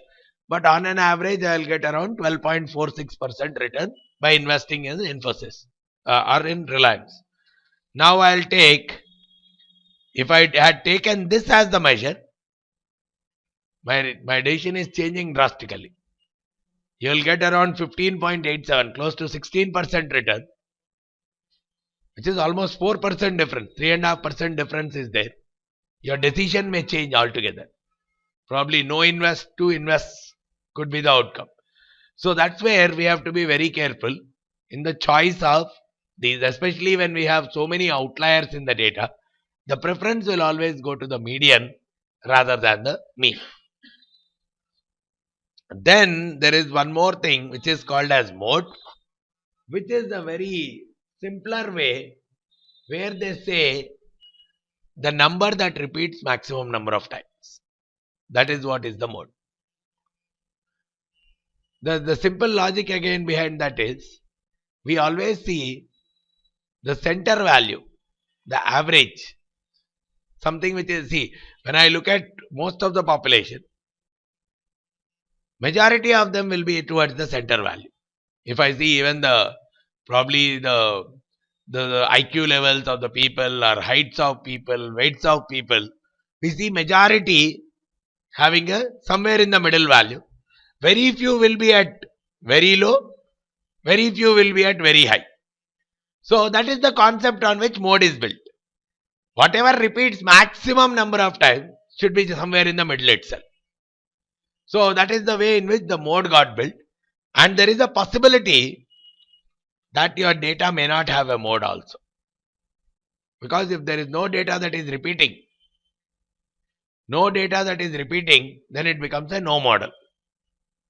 But on an average, I'll get around 12.46% return by investing in Infosys or in Reliance. Now I'll take, if I had taken this as the measure, my decision is changing drastically. You'll get around 15.87, close to 16% return, which is almost 4% difference. 3.5% difference is there. Your decision may change altogether. Probably no invest to invest could be the outcome. So that's where we have to be very careful in the choice of these, especially when we have so many outliers in the data. The preference will always go to the median rather than the mean. Then there is one more thing which is called as mode, which is a very simpler way where they say the number that repeats maximum number of times. That is what is the mode. The simple logic again behind that is, we always see the center value, the average, something which is, see, when I look at most of the population, majority of them will be towards the center value. If I see even the probably the IQ levels of the people or heights of people, weights of people, we see majority having a somewhere in the middle value. Very few will be at very low, very few will be at very high. So that is the concept on which mode is built. Whatever repeats maximum number of times should be somewhere in the middle itself. So that is the way in which the mode got built. And there is a possibility that your data may not have a mode also. Because if there is no data that is repeating, then it becomes a no model.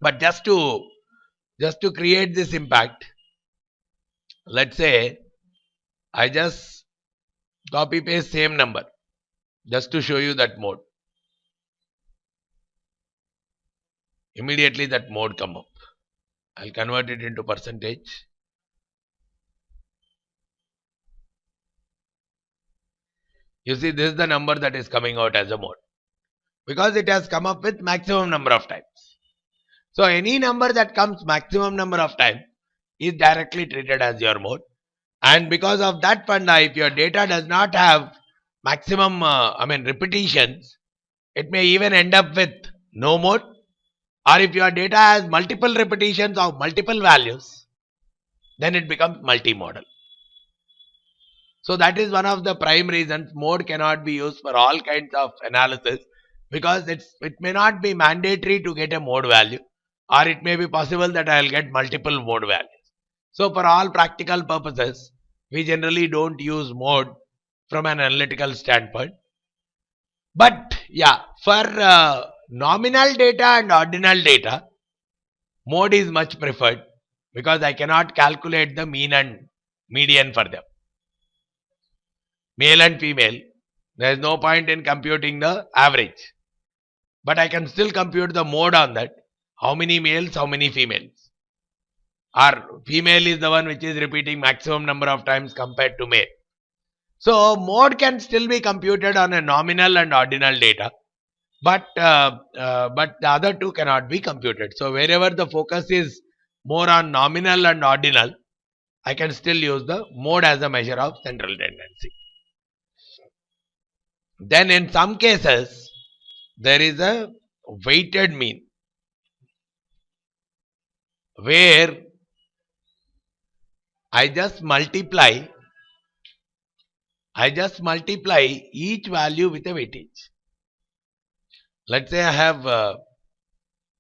But just to create this impact, let's say I just copy paste same number just to show you that mode. Immediately that mode come up. I'll convert it into percentage. You see, this is the number that is coming out as a mode because it has come up with maximum number of times. So any number that comes maximum number of times is directly treated as your mode. And because of that funda, if your data does not have maximum repetitions, it may even end up with no mode. Or if your data has multiple repetitions of multiple values, then it becomes multimodal. So that is one of the prime reasons mode cannot be used for all kinds of analysis, because it may not be mandatory to get a mode value, or it may be possible that I will get multiple mode values. So for all practical purposes, we generally don't use mode from an analytical standpoint. But yeah, for nominal data and ordinal data, mode is much preferred because I cannot calculate the mean and median for them. Male and female, there is no point in computing the average. But I can still compute the mode on that. How many males, how many females. Or female is the one which is repeating maximum number of times compared to male. So mode can still be computed on a nominal and ordinal data. But the other two cannot be computed. So wherever the focus is more on nominal and ordinal, I can still use the mode as a measure of central tendency. Then in some cases, there is a weighted mean where I just multiply each value with a weightage. Let's say I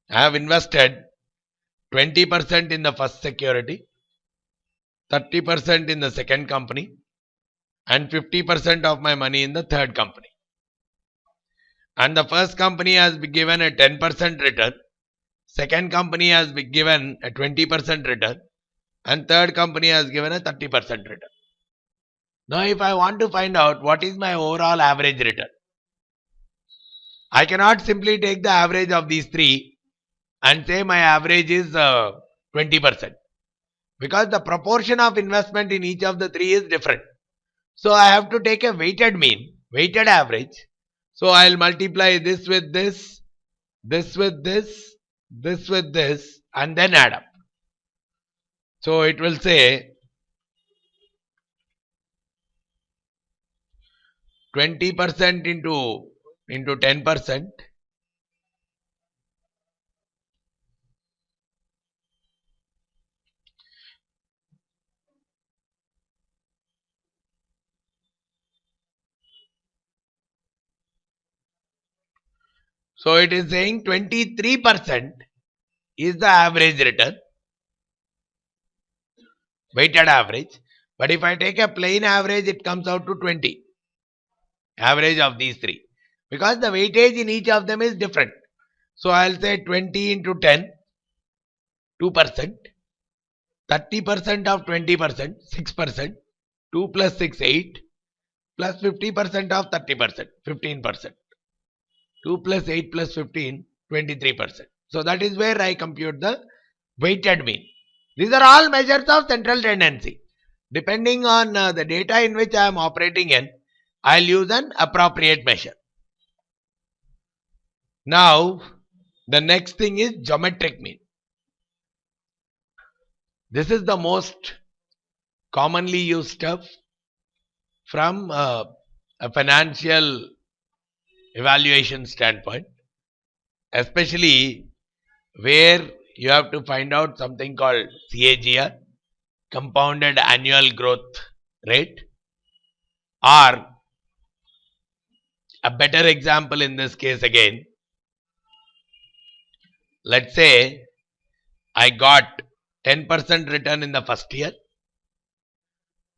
have invested 20% in the first security, 30% in the second company, and 50% of my money in the third company. And the first company has been given a 10% return, second company has been given a 20% return, and third company has given a 30% return. Now if I want to find out what is my overall average return, I cannot simply take the average of these three and say my average is 20%, because the proportion of investment in each of the three is different. So I have to take a weighted mean, weighted average. So I will multiply this with this, this with this, this with this, and then add up. So it will say 20% into 10%. So it is saying 23% is the average return, weighted average. But if I take a plain average, it comes out to 20. Average of these three. Because the weightage in each of them is different. So I will say 20 into 10, 2%. 30% of 20%, 6%. 2 plus 6, 8. Plus 50% of 30%, 15%. 2 plus 8 plus 15, 23%. So that is where I compute the weighted mean. These are all measures of central tendency. Depending on the data in which I am operating in, I will use an appropriate measure. Now, the next thing is geometric mean. This is the most commonly used stuff from a financial evaluation standpoint, especially where you have to find out something called CAGR, compounded annual growth rate, or a better example in this case again, let's say I got 10% return in the first year,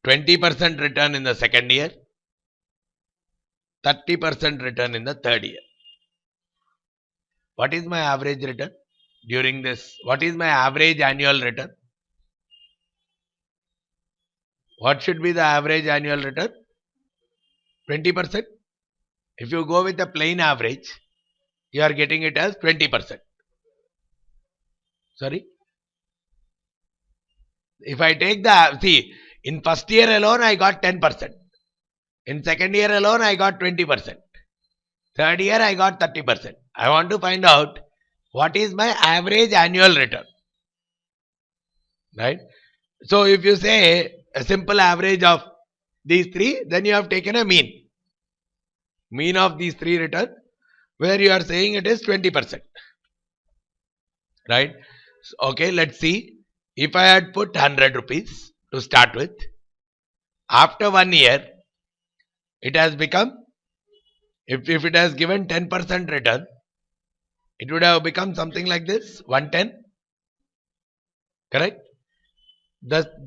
20% return in the second year, 30% return in the third year. What is my average return during this? What is my average annual return? What should be the average annual return? 20%. If you go with a plain average, you are getting it as 20%. Sorry. If I take the, see, in first year alone I got 10%. In second year alone I got 20%. Third year I got 30%. I want to find out what is my average annual return. Right? So if you say a simple average of these three, then you have taken a mean. Mean of these three return, where you are saying it is 20%. Right? Okay, let's see. If I had put 100 rupees to start with, after 1 year, it has become, if it has given 10% return, it would have become something like this, 110. Correct?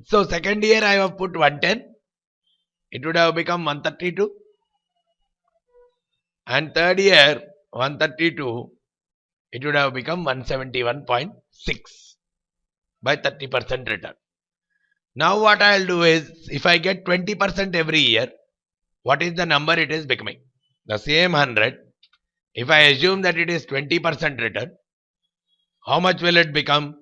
So second year I have put 110. It would have become 132. And third year, 132, it would have become 171.6 by 30% return. Now what I will do is, if I get 20% every year, what is the number it is becoming? The same 100. If I assume that it is 20% return, how much will it become?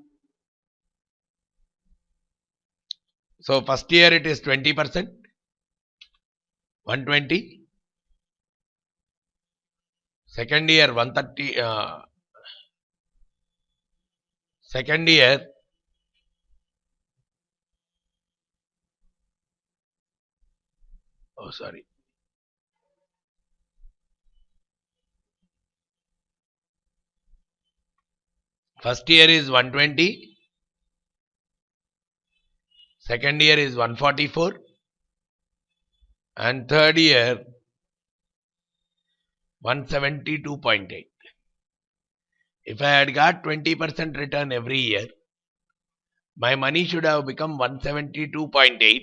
So first year it is 20%, 120. Second year 130. Second year first year is 120. Second year is 144. And third year 172.8. If I had got 20% return every year, my money should have become 172.8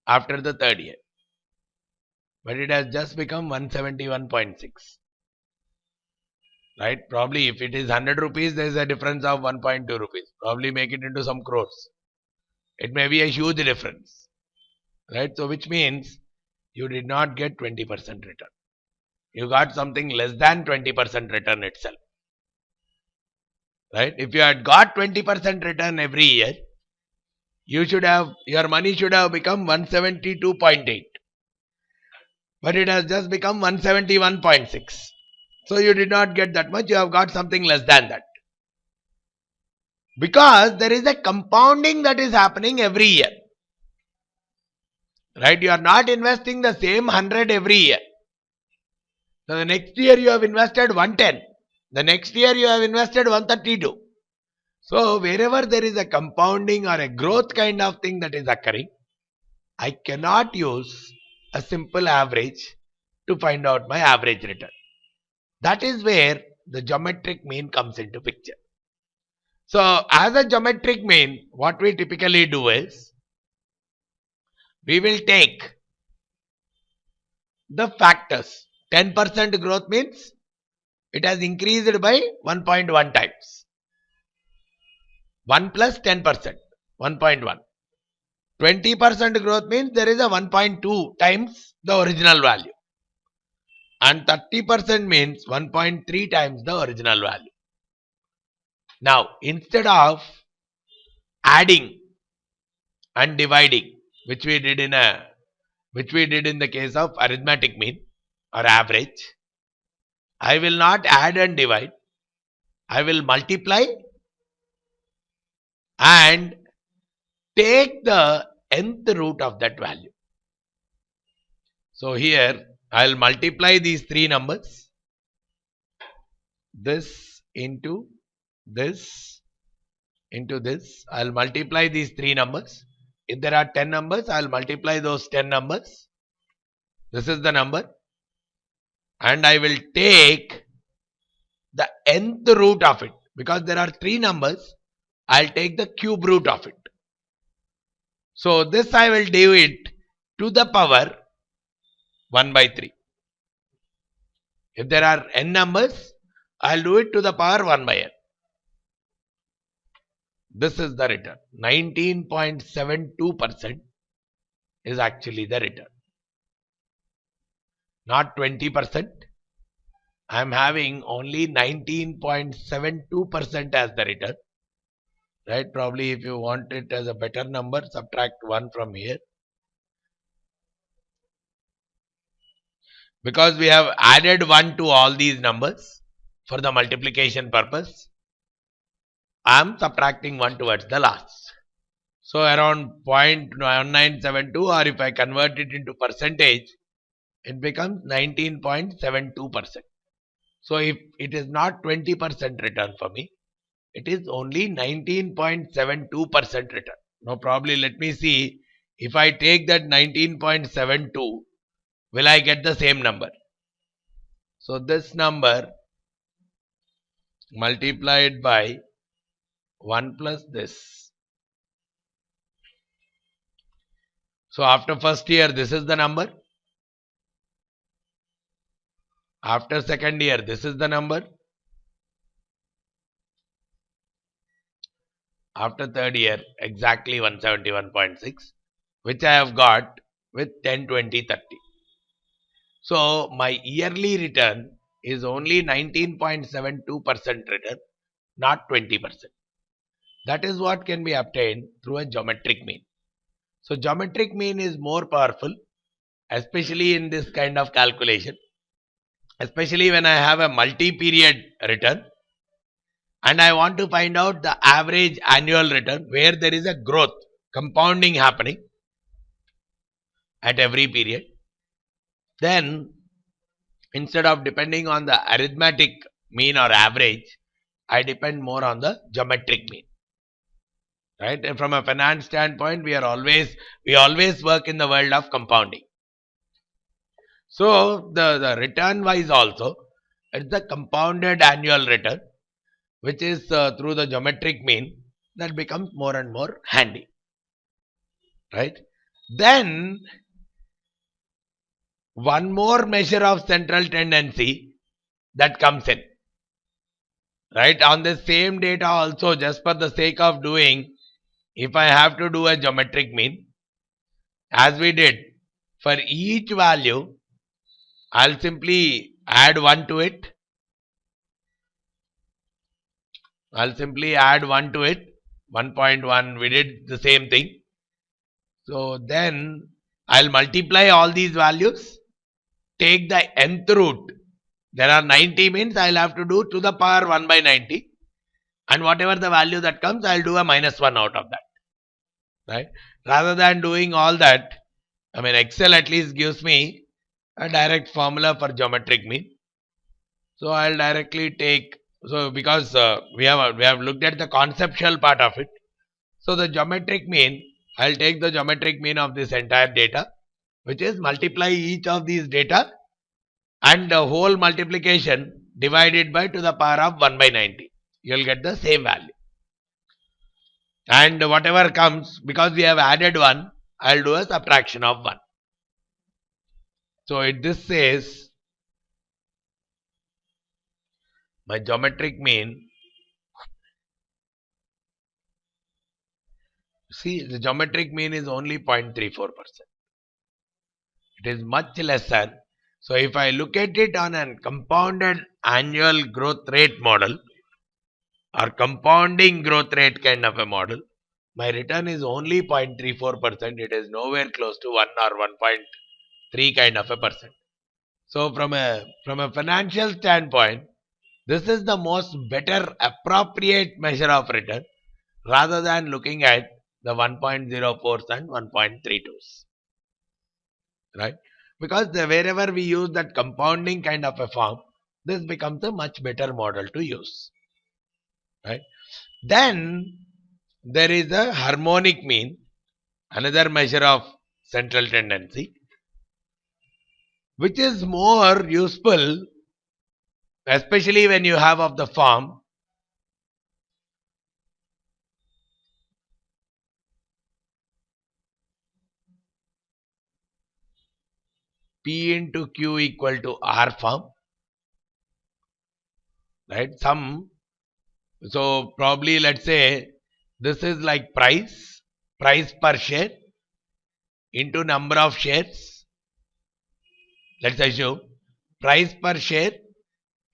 after the third year. But it has just become 171.6. Right? Probably if it is 100 rupees, there is a difference of 1.2 rupees. Probably make it into some crores. It may be a huge difference. Right? So which means you did not get 20% return. You got something less than 20% return itself. Right? If you had got 20% return every year, your money should have become 172.8. But it has just become 171.6. So you did not get that much, you have got something less than that. Because there is a compounding that is happening every year. Right? You are not investing the same 100 every year. So the next year you have invested 110. The next year you have invested 132. So wherever there is a compounding or a growth kind of thing that is occurring, I cannot use a simple average to find out my average return. That is where the geometric mean comes into picture. So as a geometric mean, what we typically do is, we will take the factors. 10% growth means it has increased by 1.1 times. 1 plus 10%, 1.1. 20% growth means there is a 1.2 times the original value. And 30% means 1.3 times the original value. Now, instead of adding and dividing, which we did in the case of arithmetic mean or average, I will not add and divide. I will multiply and take the nth root of that value. So here I'll multiply these three numbers, this into this into this. I'll multiply these three numbers. If there are 10 numbers, I'll multiply those 10 numbers. This is the number. And I will take the nth root of it. Because there are three numbers, I'll take the cube root of it. So this I will do it to the power 1 by 3. If there are n numbers, I'll do it to the power 1 by n. This is the return. 19.72% is actually the return. Not 20%. I am having only 19.72% as the return. Right? Probably if you want it as a better number, subtract 1 from here. Because we have added 1 to all these numbers for the multiplication purpose, I am subtracting 1 towards the last. So around 0.1972, or if I convert it into percentage, it becomes 19.72%. So if it is not 20% return for me, it is only 19.72% return. Now probably let me see, if I take that 19.72, will I get the same number? So this number multiplied by 1 plus this. So after first year, this is the number. After second year, this is the number. After third year, exactly 171.6, which I have got with 10, 20, 30. So my yearly return is only 19.72% return, not 20%. That is what can be obtained through a geometric mean. So geometric mean is more powerful, especially in this kind of calculation, especially when I have a multi-period return and I want to find out the average annual return where there is a growth, compounding happening at every period. Then instead of depending on the arithmetic mean or average, I depend more on the geometric mean. Right? And from a finance standpoint, we always work in the world of compounding. So the return wise also, it's the compounded annual return, which is through the geometric mean, that becomes more and more handy. Right? Then one more measure of central tendency that comes in. Right? On the same data also, just for the sake of doing, if I have to do a geometric mean, as we did, for each value, I'll simply add 1 to it. I'll simply add 1 to it. 1.1, we did the same thing. So then I'll multiply all these values, take the nth root. There are 90 means I'll have to do to the power 1 by 90. And whatever the value that comes, I'll do a minus 1 out of that. Right? Rather than doing all that, I mean, Excel at least gives me a direct formula for geometric mean. So I'll directly take, so because we have looked at the conceptual part of it. So the geometric mean, I'll take the geometric mean of this entire data, which is multiply each of these data and the whole multiplication divided by to the power of 1 by 90. You'll get the same value. And whatever comes, because we have added 1, I'll do a subtraction of 1. So this says my geometric mean. See, the geometric mean is only 0.34%. It is much lesser. So if I look at it on a compounded annual growth rate model or compounding growth rate kind of a model, my return is only 0.34%. It is nowhere close to 1 or 1.3 kind of a percent. So from a financial standpoint, this is the most better appropriate measure of return rather than looking at the 1.04s and 1.32s, right? Because wherever we use that compounding kind of a form, this becomes a much better model to use, right? Then there is a harmonic mean, another measure of central tendency, which is more useful, especially when you have of the form P into Q equal to R form, right? So probably let's say this is like price per share into number of shares. Let's assume price per share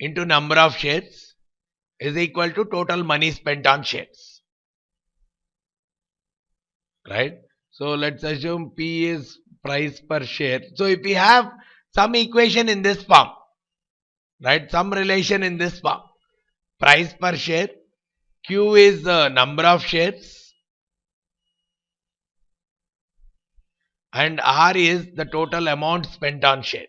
into number of shares is equal to total money spent on shares, right? So let's assume P is price per share. So if we have some equation in this form, right, some relation in this form, price per share, Q is the number of shares, and R is the total amount spent on shares.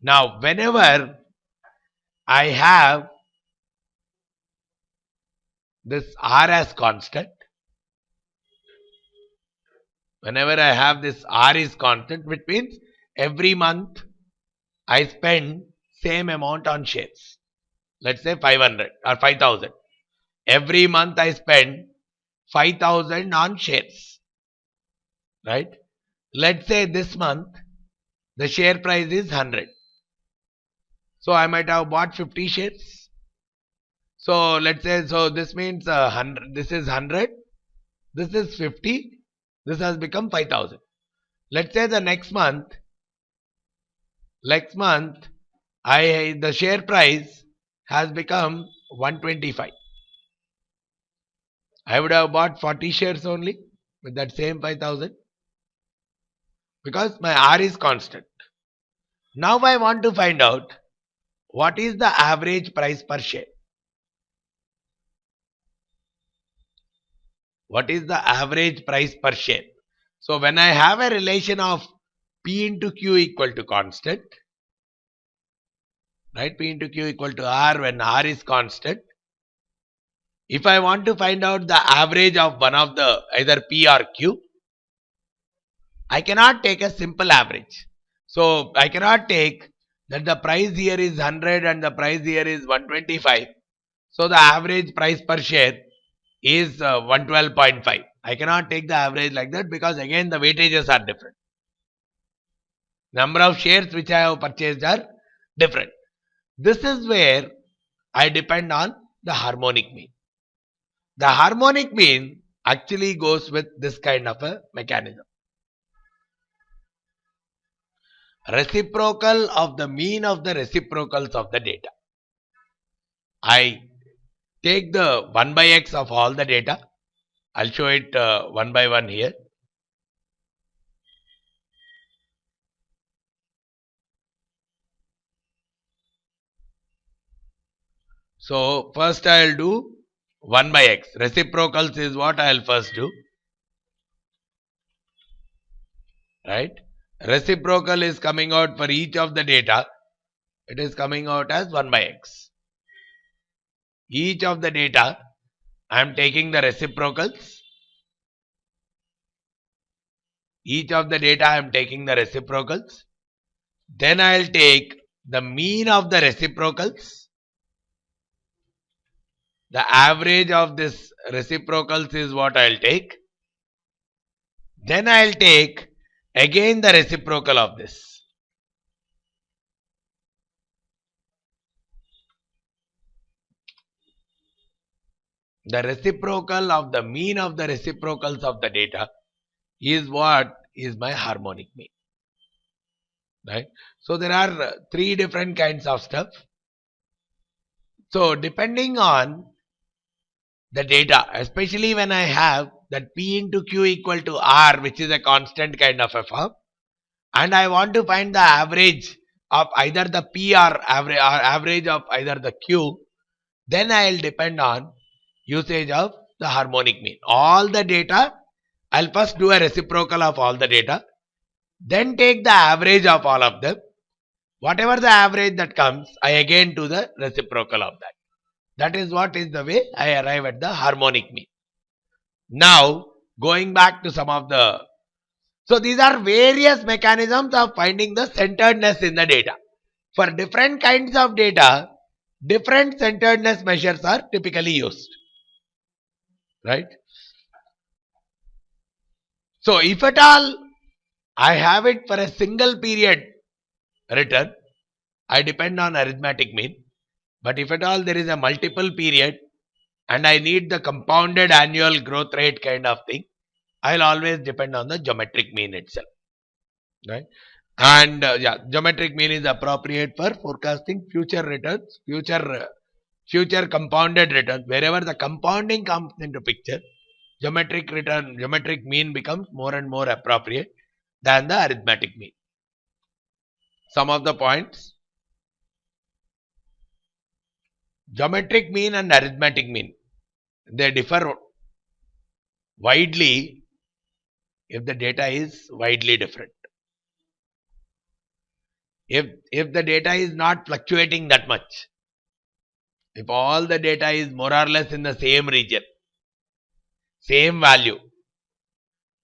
Now, whenever I have this R as constant, whenever I have this R is constant, which means every month I spend same amount on shares. Let's say 500 or 5,000. Every month I spend 5,000 on shares, right? Let's say this month the share price is 100. So I might have bought 50 shares. So let's say, so this means 100. This is 100. This is 50. This has become 5,000. Let's say the next month the share price has become 125. I would have bought 40 shares only with that same 5,000 because my R is constant. Now I want to find out what is the average price per share. What is the average price per share? So when I have a relation of P into Q equal to constant, right? P into Q equal to R when R is constant. If I want to find out the average of one of the either P or Q, I cannot take a simple average. So I cannot take that the price here is 100 and the price here is 125. So the average price per share is 112.5. I cannot take the average like that because again the weightages are different. Number of shares which I have purchased are different. This is where I depend on the harmonic mean. The harmonic mean actually goes with this kind of a mechanism. Reciprocal of the mean of the reciprocals of the data. I take the 1 by x of all the data. I'll show it one by one here. So first I'll do 1 by x. Reciprocals is what I'll first do. Right? Reciprocal is coming out for each of the data. It is coming out as 1 by x. Each of the data I am taking the reciprocals. Each of the data I am taking the reciprocals. Then I'll take the mean of the reciprocals. The average of this reciprocals is what I'll take. Then I'll take again the reciprocal of this. The reciprocal of the mean of the reciprocals of the data is what is my harmonic mean. Right? So there are three different kinds of stuff. So depending on the data, especially when I have that P into Q equal to R, which is a constant kind of a form, and I want to find the average of either the P or average of either the Q, then I will depend on usage of the harmonic mean. All the data, I'll first do a reciprocal of all the data, then take the average of all of them. Whatever the average that comes, I again do the reciprocal of that. That is what is the way I arrive at the harmonic mean. Now, going back to some of the... So, these are various mechanisms of finding the centeredness in the data. For different kinds of data, different centeredness measures are typically used. Right? So, if at all I have it for a single period return, I depend on arithmetic mean. But if at all there is a multiple period and I need the compounded annual growth rate kind of thing, I'll always depend on the geometric mean itself. Right? And geometric mean is appropriate for forecasting future returns, future compounded returns. Wherever the compounding comes into picture, geometric mean becomes more and more appropriate than the arithmetic mean. Some of the points: geometric mean and arithmetic mean, they differ widely if the data is widely different. If the data is not fluctuating that much, if all the data is more or less in the same region, same value,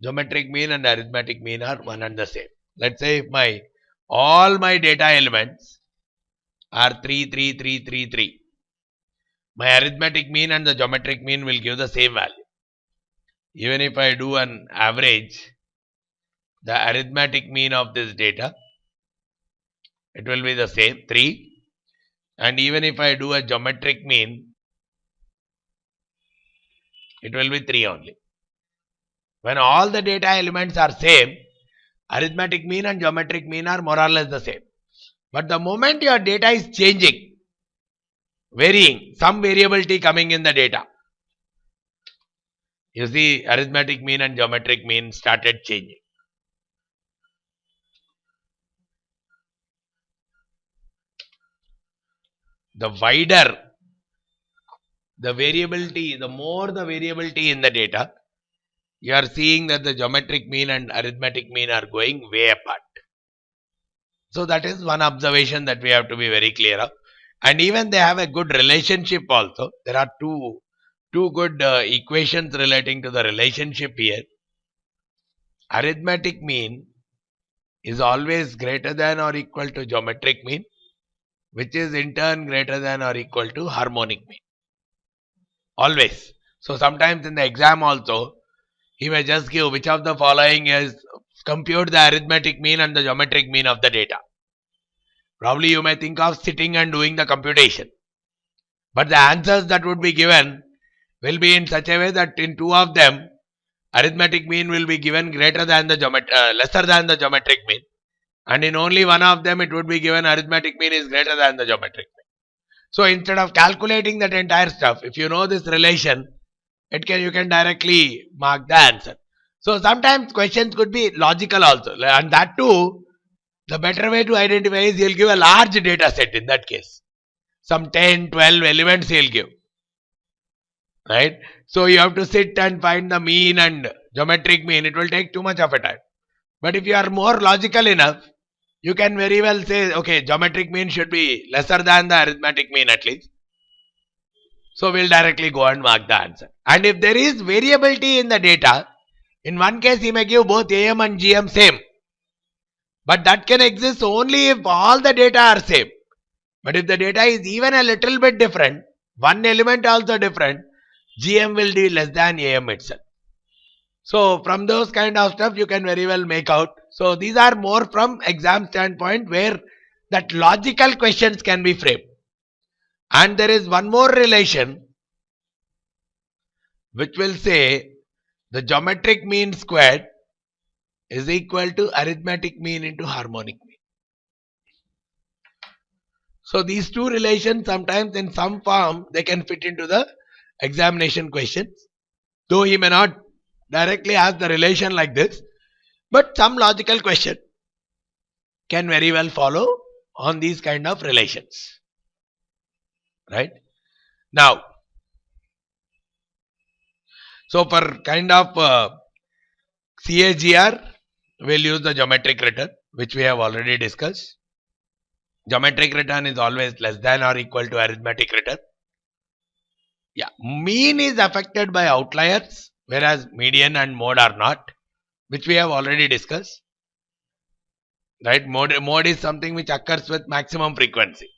geometric mean and arithmetic mean are one and the same. Let's say if all my data elements are 3, 3, 3, 3, 3. My arithmetic mean and the geometric mean will give the same value. Even if I do an average, the arithmetic mean of this data, it will be the same, 3. And even if I do a geometric mean, it will be 3 only. When all the data elements are same, arithmetic mean and geometric mean are more or less the same. But the moment your data is changing, varying, some variability coming in the data, you see arithmetic mean and geometric mean started changing. The wider the variability, the more the variability in the data, you are seeing that the geometric mean and arithmetic mean are going way apart. So that is one observation that we have to be very clear of. And even they have a good relationship also. There are two good equations relating to the relationship here. Arithmetic mean is always greater than or equal to geometric mean, which is in turn greater than or equal to harmonic mean. Always. So sometimes in the exam also, he may just give which of the following is compute the arithmetic mean and the geometric mean of the data. Probably you may think of sitting and doing the computation. But the answers that would be given will be in such a way that in two of them, arithmetic mean will be given lesser than the geometric mean. And in only one of them, it would be given arithmetic mean is greater than the geometric mean. So instead of calculating that entire stuff, if you know this relation, you can directly mark the answer. So sometimes questions could be logical also. And that too, the better way to identify is he'll give a large data set in that case. Some 10, 12 elements he'll give. Right? So you have to sit and find the mean and geometric mean. It will take too much of a time. But if you are more logical enough, you can very well say, okay, geometric mean should be lesser than the arithmetic mean at least. So we'll directly go and mark the answer. And if there is variability in the data, in one case he may give both AM and GM same. But that can exist only if all the data are same. But if the data is even a little bit different, one element also different, GM will be less than AM itself. So from those kind of stuff you can very well make out. So these are more from exam standpoint where that logical questions can be framed. And there is one more relation which will say the geometric mean squared is equal to arithmetic mean into harmonic mean. So these two relations sometimes in some form they can fit into the examination questions. Though he may not directly ask the relation like this, but some logical question can very well follow on these kind of relations. Right? Now, So for kind of CAGR, we'll use the geometric return, which we have already discussed. Geometric return is always less than or equal to arithmetic return. Yeah, mean is affected by outliers, whereas median and mode are not, which we have already discussed. Right, mode is something which occurs with maximum frequency.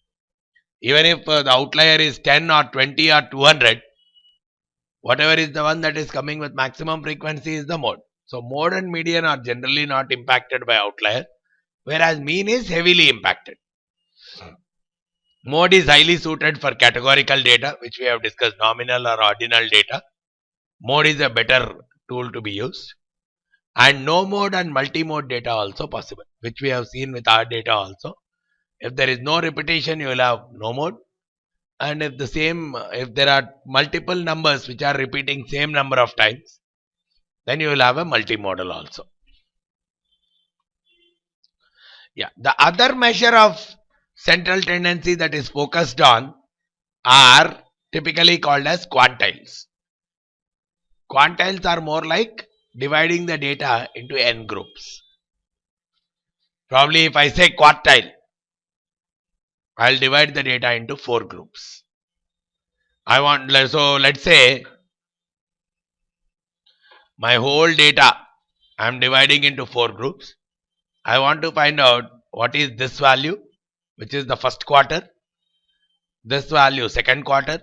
Even if the outlier is 10 or 20 or 200, whatever is the one that is coming with maximum frequency is the mode. So mode and median are generally not impacted by outlier, whereas mean is heavily impacted. Mode is highly suited for categorical data, which we have discussed, nominal or ordinal data. Mode is a better tool to be used. And no mode and multi-mode data also possible, which we have seen with our data also. If there is no repetition, you will have no mode. And if there are multiple numbers which are repeating same number of times, then you will have a multimodal also. Yeah, the other measure of central tendency that is focused on are typically called as quantiles. Quantiles are more like dividing the data into n groups. Probably if I say quartile, I'll divide the data into 4 groups. So let's say my whole data I'm dividing into 4 groups. I want to find out what is this value, which is the first quarter, this value second quarter,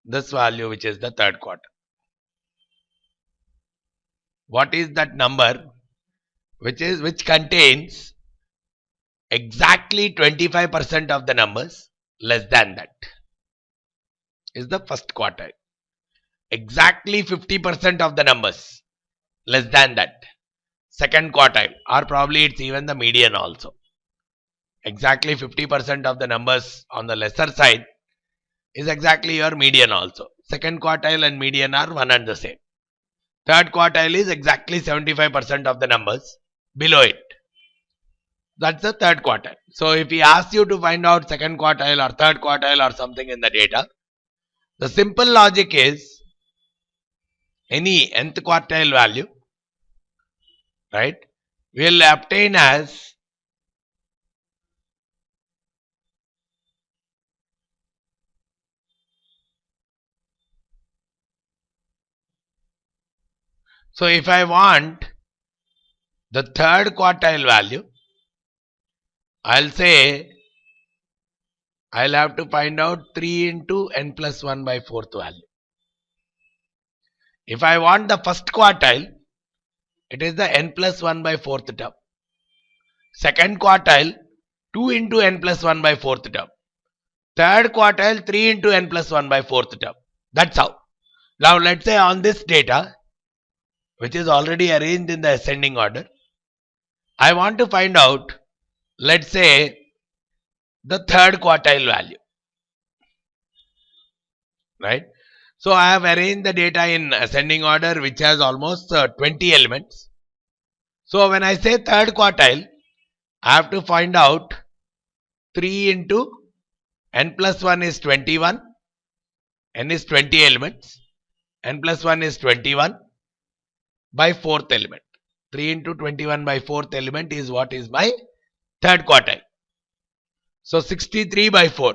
this value which is the third quarter. What is that number which contains exactly 25% of the numbers less than that is the first quartile. Exactly 50% of the numbers less than that, second quartile, or probably it's even the median also. Exactly 50% of the numbers on the lesser side is exactly your median also. Second quartile and median are one and the same. Third quartile is exactly 75% of the numbers below it. That's the third quartile. So if he asks you to find out second quartile or third quartile or something in the data, the simple logic is any nth quartile value, right, will obtain as so if I want the third quartile value, I'll say I'll have to find out 3 into n plus 1 by 4th value. If I want the first quartile, it is the n plus 1 by 4th term. Second quartile, 2 into n plus 1 by 4th term. Third quartile, 3 into n plus 1 by 4th term. That's how. Now let's say on this data, which is already arranged in the ascending order, I want to find out, let's say, the third quartile value. Right? So I have arranged the data in ascending order, which has almost 20 elements. So when I say third quartile, I have to find out 3 into n plus 1 is 21, n is 20 elements, n plus 1 is 21 by 4th element. 3 into 21 by 4th element is what is my third quartile. So 63 by 4,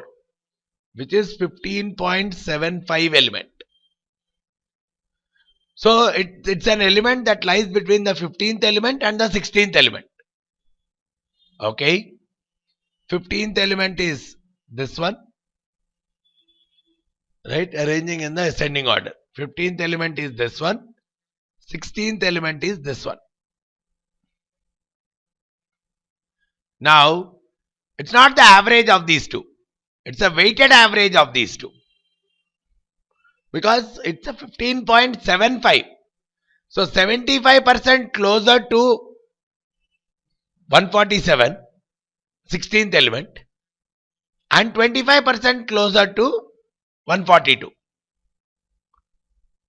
which is 15.75 element. So it's an element that lies between the 15th element and the 16th element. Okay. 15th element is this one. Right. Arranging in the ascending order. 15th element is this one. 16th element is this one. Now, it's not the average of these two. It's a weighted average of these two. Because it's a 15.75. So 75% closer to 147, 16th element, and 25% closer to 142.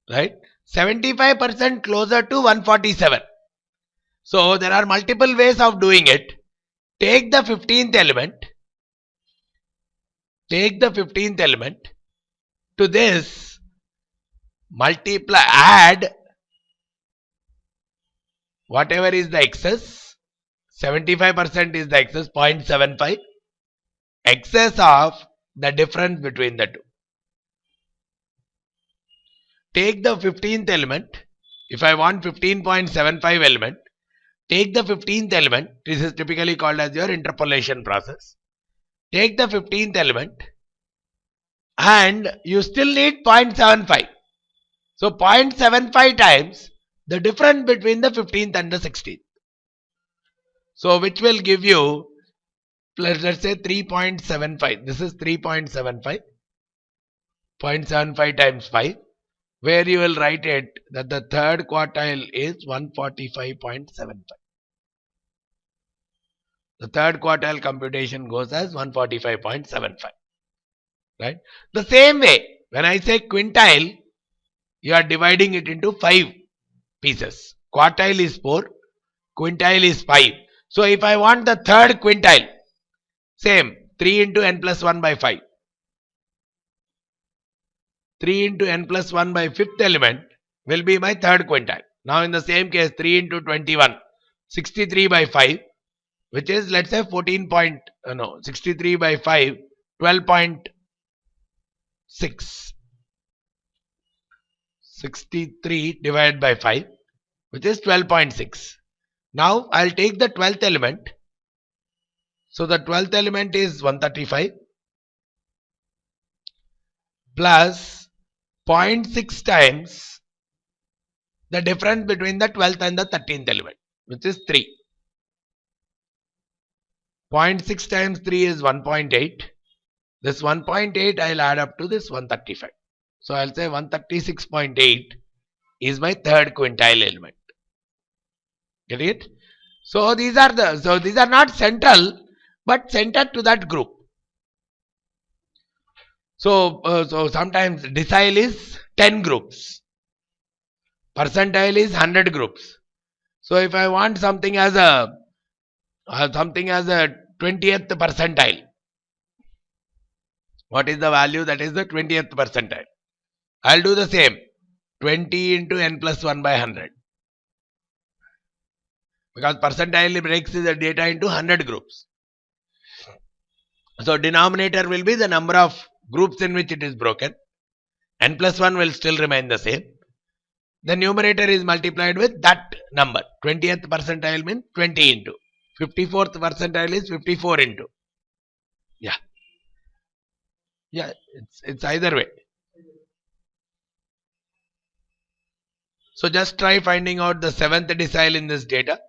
Right? 75% closer to 147. So there are multiple ways of doing it. Take the 15th element. Take the 15th element to this. add whatever is the excess, 75% is the excess, 0.75, excess of the difference between the two. Take the 15th element. If I want 15.75 element, take the 15th element. This is typically called as your interpolation process. Take the 15th element and you still need 0.75. So 0.75 times the difference between the 15th and the 16th. So which will give you, let's say 3.75. This is 3.75. 0.75 times 5. Where you will write it that the third quartile is 145.75. The third quartile computation goes as 145.75. Right? The same way, when I say quintile, you are dividing it into 5 pieces. Quartile is 4, quintile is 5. So if I want the third quintile, same, 3 into n plus 1 by 5. 3 into n plus 1 by 5th element will be my third quintile. Now in the same case, 3 into 21, 63 by 5, which is, let's say 63 by 5, 12.6. 63 divided by 5, which is 12.6. Now I'll take the 12th element. So the 12th element is 135 plus 0.6 times the difference between the 12th and the 13th element, which is 3. 0.6 times 3 is 1.8. This 1.8 I'll add up to this 135. So I'll say 136.8 is my third quintile element. Get it? So these are not central, but centered to that group. So sometimes decile is 10 groups. Percentile is 100 groups. So if I want something as a 20th percentile, what is the value? That is the 20th percentile. I'll do the same. 20 into n plus 1 by 100. Because percentile breaks the data into 100 groups. So denominator will be the number of groups in which it is broken. N plus 1 will still remain the same. The numerator is multiplied with that number. 20th percentile means 20 into. 54th percentile is 54 into. Yeah. Yeah, it's either way. So just try finding out the 7th decile in this data.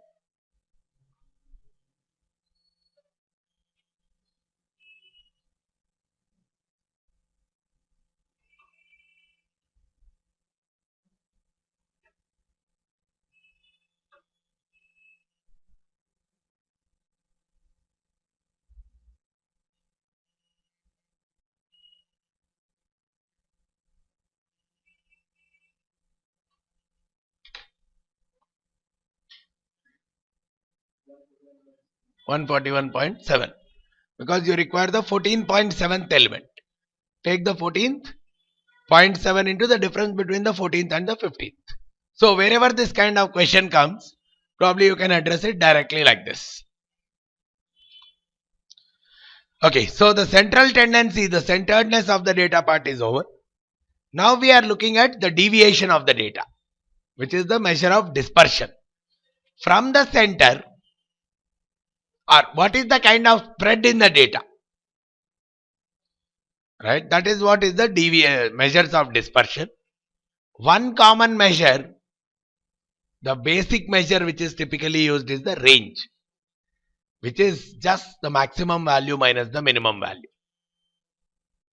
$141.7 because you require the 14.7th element. Take the 14th, 0.7 into the difference between the 14th and the 15th. So wherever this kind of question comes, probably you can address it directly like this. Okay, so the central tendency, the centeredness of the data part is over. Now we are looking at the deviation of the data, which is the measure of dispersion. From the center, or what is the kind of spread in the data, right? That is what is the measures of dispersion. One common measure, the basic measure which is typically used is the range, which is just the maximum value minus the minimum value.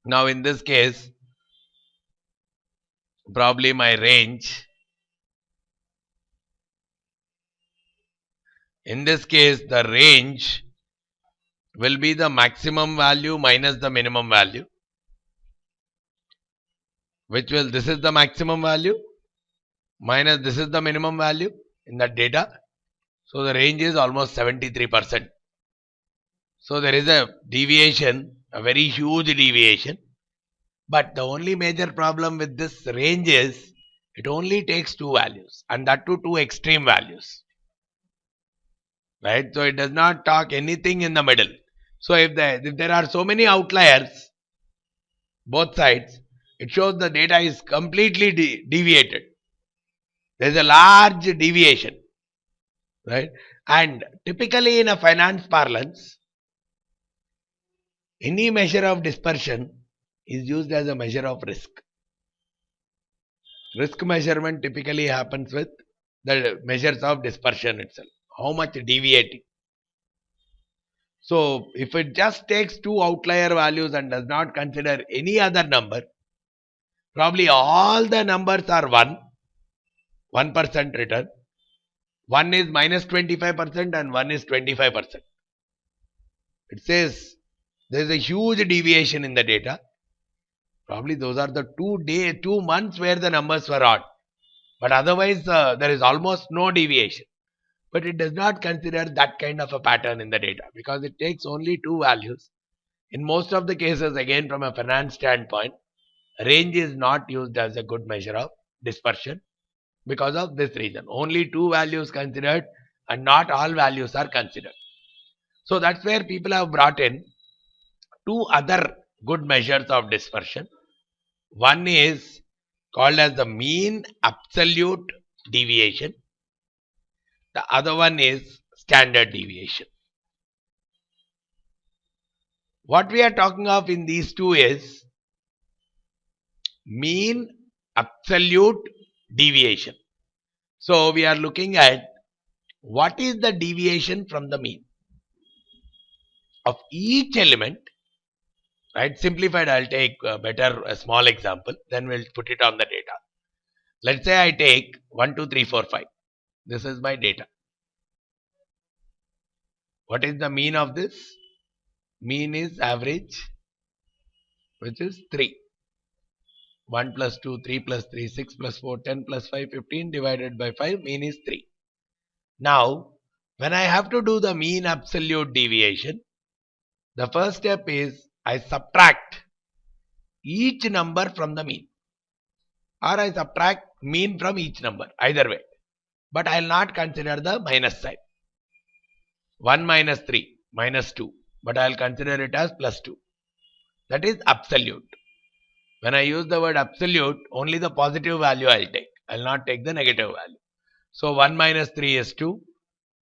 Now in this case, probably my range, in this case the range will be the maximum value minus the minimum value, which will, this is the maximum value minus this is the minimum value in that data. So the range is almost 73%. So there is a deviation, a very huge deviation. But the only major problem with this range is It only takes two values, and that too two extreme values. Right? So it does not talk anything in the middle. So if there are so many outliers, both sides, it shows the data is completely deviated. There is a large deviation. Right? And typically in a finance parlance, any measure of dispersion is used as a measure of risk. Risk measurement typically happens with the measures of dispersion itself. How much deviating. So if it just takes two outlier values and does not consider any other number, probably all the numbers are 1% return. One is minus 25% and one is 25%. It says there is a huge deviation in the data. Probably those are the 2 months where the numbers were odd. But otherwise there is almost no deviation. But it does not consider that kind of a pattern in the data because it takes only two values. In most of the cases, again from a finance standpoint, range is not used as a good measure of dispersion because of this reason. Only two values considered and not all values are considered. So that's where people have brought in two other good measures of dispersion. One is called as the mean absolute deviation. The other one is standard deviation. What we are talking of in these two is mean absolute deviation. So we are looking at what is the deviation from the mean of each element. Right? Simplified, I'll take a small example, then we'll put it on the data. Let's say I take 1, 2, 3, 4, 5. This is my data. What is the mean of this? Mean is average, which is 3. 1 plus 2, 3 plus 3, 6 plus 4, 10 plus 5, 15 divided by 5, mean is 3. Now, when I have to do the mean absolute deviation, the first step is I subtract each number from the mean, or I subtract mean from each number, either way. But I will not consider the minus sign. 1 minus 3, minus 2, but I will consider it as plus 2. That is absolute. When I use the word absolute, only the positive value I will take. I will not take the negative value. So 1 minus 3 is 2,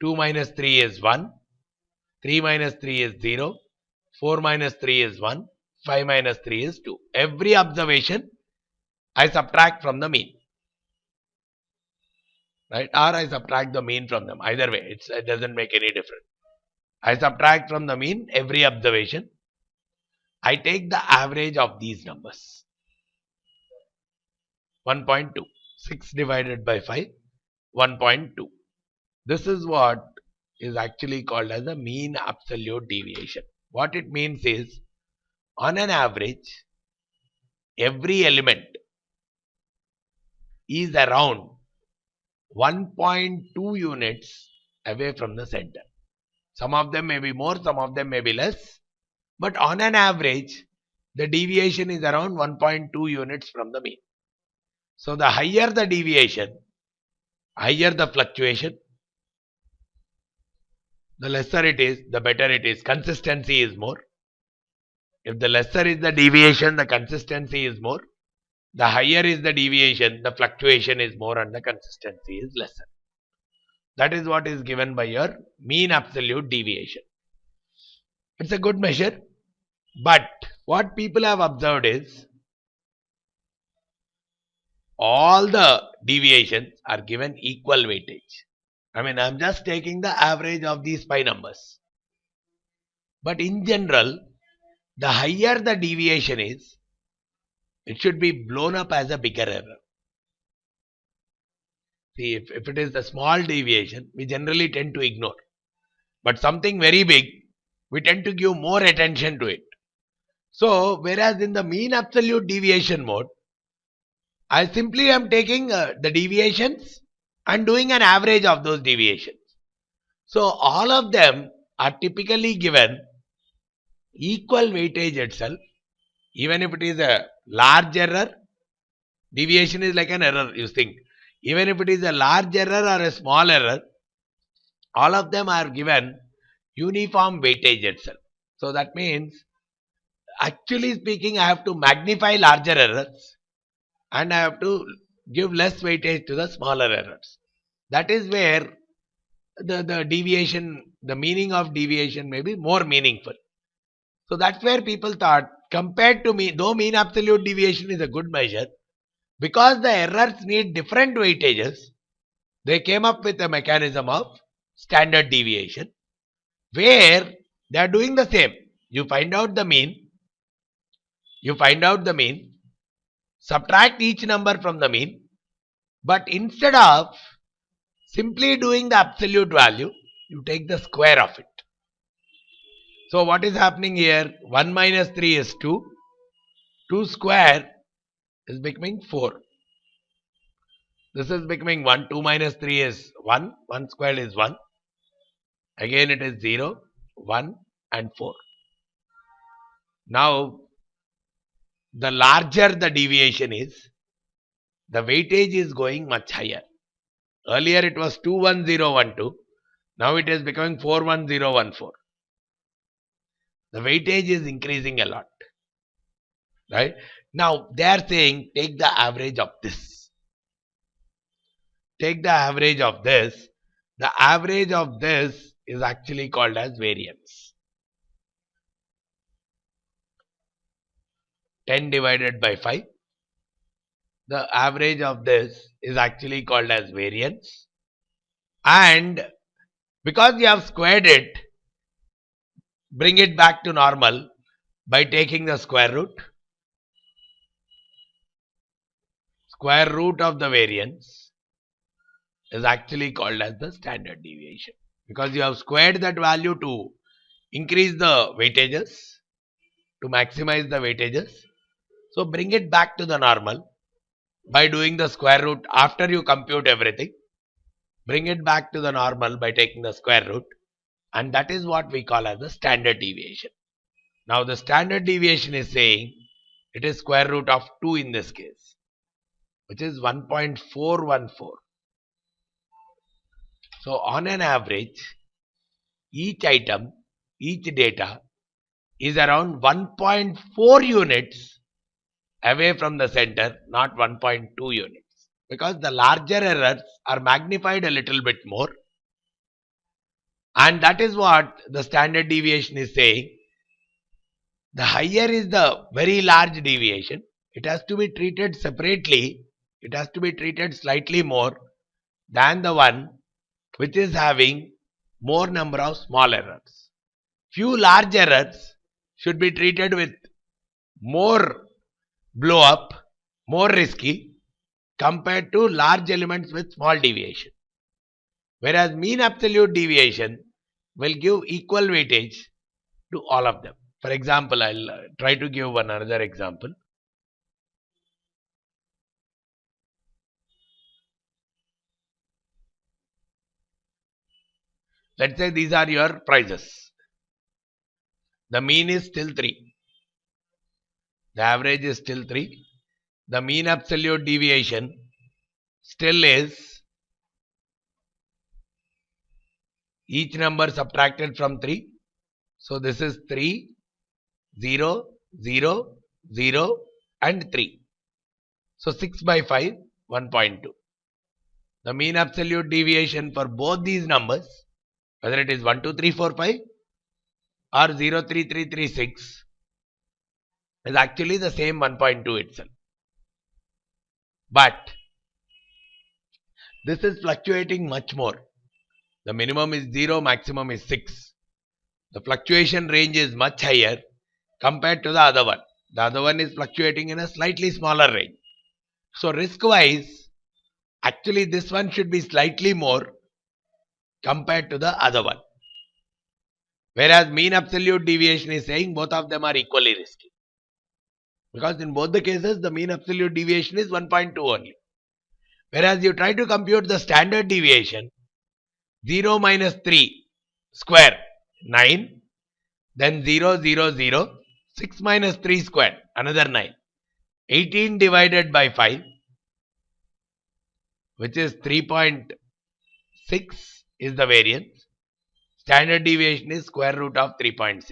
2 minus 3 is 1, 3 minus 3 is 0, 4 minus 3 is 1, 5 minus 3 is 2. Every observation I subtract from the mean. Right? Or I subtract the mean from them. Either way, it doesn't make any difference. I subtract from the mean every observation. I take the average of these numbers. 1.2. 6 divided by 5, 1.2. This is what is actually called as the mean absolute deviation. What it means is, on an average, every element is around 1.2 units away from the center. Some of them may be more, some of them may be less. But on an average, the deviation is around 1.2 units from the mean. So the higher the deviation, higher the fluctuation, the lesser it is, the better it is. Consistency is more. If the lesser is the deviation, the consistency is more. The higher is the deviation, the fluctuation is more and the consistency is lesser. That is what is given by your mean absolute deviation. It's a good measure, but what people have observed is all the deviations are given equal weightage. I mean, I'm just taking the average of these 5 numbers. But in general, the higher the deviation is, it should be blown up as a bigger error. See, if it is a small deviation, we generally tend to ignore. But something very big, we tend to give more attention to it. So, whereas in the mean absolute deviation mode, I simply am taking the deviations and doing an average of those deviations. So, all of them are typically given equal weightage itself. Even if it is a large error, Deviation is like an error, you think. Even if it is a large error or a small error, all of them are given uniform weightage itself. So that means, actually speaking, I have to magnify larger errors and I have to give less weightage to the smaller errors. That is where the deviation, the meaning of deviation may be more meaningful. So that's where people thought, compared to though mean absolute deviation is a good measure, because the errors need different weightages, they came up with a mechanism of standard deviation, where they are doing the same. You find out the mean, subtract each number from the mean, but instead of simply doing the absolute value, you take the square of it. So what is happening here? 1 minus 3 is 2. 2 square is becoming 4. This is becoming 1. 2 minus 3 is 1. 1 squared is 1. Again it is 0, 1 and 4. Now, the larger the deviation is, the weightage is going much higher. Earlier it was 21012. Now it is becoming 41014. The weightage is increasing a lot. Right? Now they are saying, take the average of this. Take the average of this. The average of this is actually called as variance. 10 divided by 5. The average of this is actually called as variance. And because you have squared it, bring it back to normal by taking the square root. Square root of the variance is actually called as the standard deviation, because you have squared that value to increase the weightages, to maximize the weightages. So bring it back to the normal by doing the square root after you compute everything. Bring it back to the normal by taking the square root, and that is what we call as the standard deviation. Now the standard deviation is saying it is square root of 2 in this case, which is 1.414. So on an average, each item, each data is around 1.4 units away from the center, not 1.2 units, because the larger errors are magnified a little bit more, and that is what the standard deviation is saying. The higher is the very large deviation, it has to be treated separately, it has to be treated slightly more than the one which is having more number of small errors. Few large errors should be treated with more blow up, more risky, compared to large elements with small deviation. Whereas mean absolute deviation will give equal weightage to all of them. For example, I'll try to give another example. Let's say these are your prices. The mean is still 3. The average is still 3. The mean absolute deviation still is each number subtracted from 3. So this is 3, 0, 0, 0 and 3. So 6 by 5, 1.2. The mean absolute deviation for both these numbers, whether it is 1, 2, 3, 4, 5 or 0, 3, 3, 3, 6, is actually the same 1.2 itself. But this is fluctuating much more. The minimum is 0, maximum is 6. The fluctuation range is much higher compared to the other one. The other one is fluctuating in a slightly smaller range. So risk wise, actually this one should be slightly more compared to the other one. Whereas mean absolute deviation is saying both of them are equally risky. Because in both the cases, the mean absolute deviation is 1.2 only. Whereas you try to compute the standard deviation, 0 minus 3 square, 9. Then 0, 0, 0. 6 minus 3 square, another 9. 18 divided by 5, which is 3.6 is the variance. Standard deviation is square root of 3.6.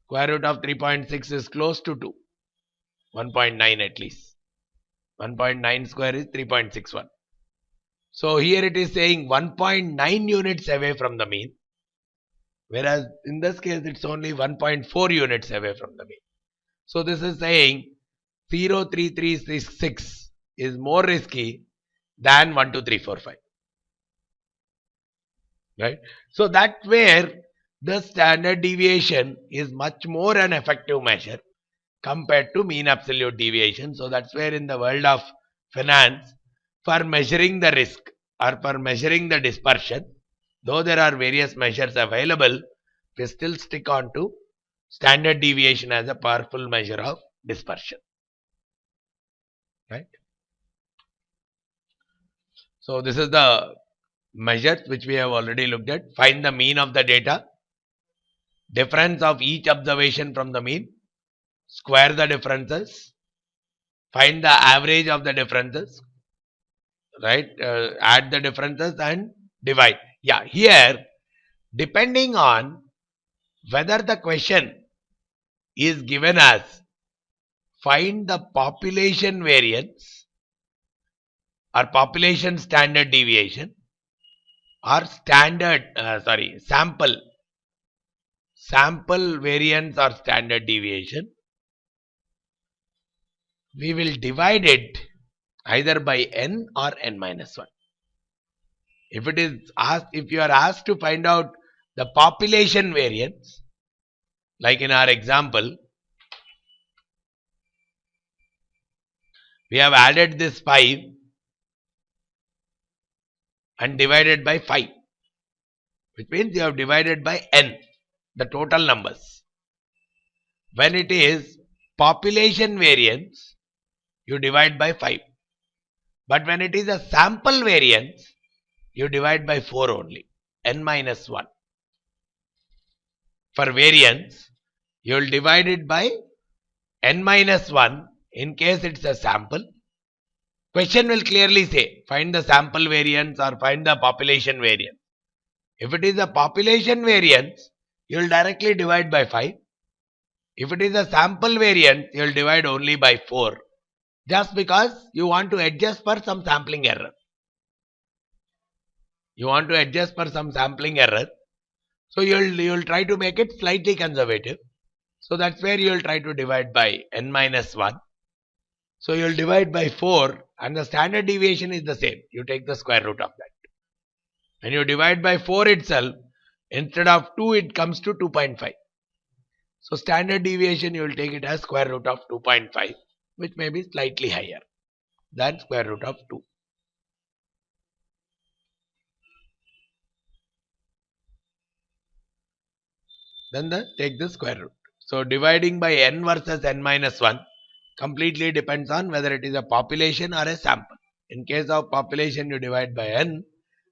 Square root of 3.6 is close to 2. 1.9 at least. 1.9 square is 3.61. So here it is saying 1.9 units away from the mean. Whereas in this case it's only 1.4 units away from the mean. So this is saying 0.3366 is more risky than 1, 2, 3, 4, 5. Right? So that's where the standard deviation is much more an effective measure compared to mean absolute deviation. So that's where in the world of finance, for measuring the risk or for measuring the dispersion, though there are various measures available, we still stick on to standard deviation as a powerful measure of dispersion. Right? So this is the measures which we have already looked at. Find the mean of the data, difference of each observation from the mean, square the differences, find the average of the differences, right? Add the differences and divide. Yeah, here depending on whether the question is given as find the population variance or population standard deviation or sample variance or standard deviation, we will divide it either by n or n minus 1. If you are asked to find out the population variance, like in our example, we have added this 5 and divided by 5, which means you have divided by n, the total numbers. When it is population variance, you divide by 5. But when it is a sample variance, you divide by 4 only, n minus 1. For variance, you will divide it by n minus 1 in case it's a sample. Question will clearly say, find the sample variance or find the population variance. If it is a population variance, you will directly divide by 5. If it is a sample variance, you will divide only by 4. Just because you want to adjust for some sampling error. You want to adjust for some sampling error. So you will try to make it slightly conservative. So that's where you will try to divide by n minus 1. So you will divide by 4 and the standard deviation is the same. You take the square root of that. When you divide by 4 itself, instead of 2 it comes to 2.5. So standard deviation you will take it as square root of 2.5, which may be slightly higher than square root of 2. Then take the square root. So dividing by n versus n minus 1 completely depends on whether it is a population or a sample. In case of population you divide by n,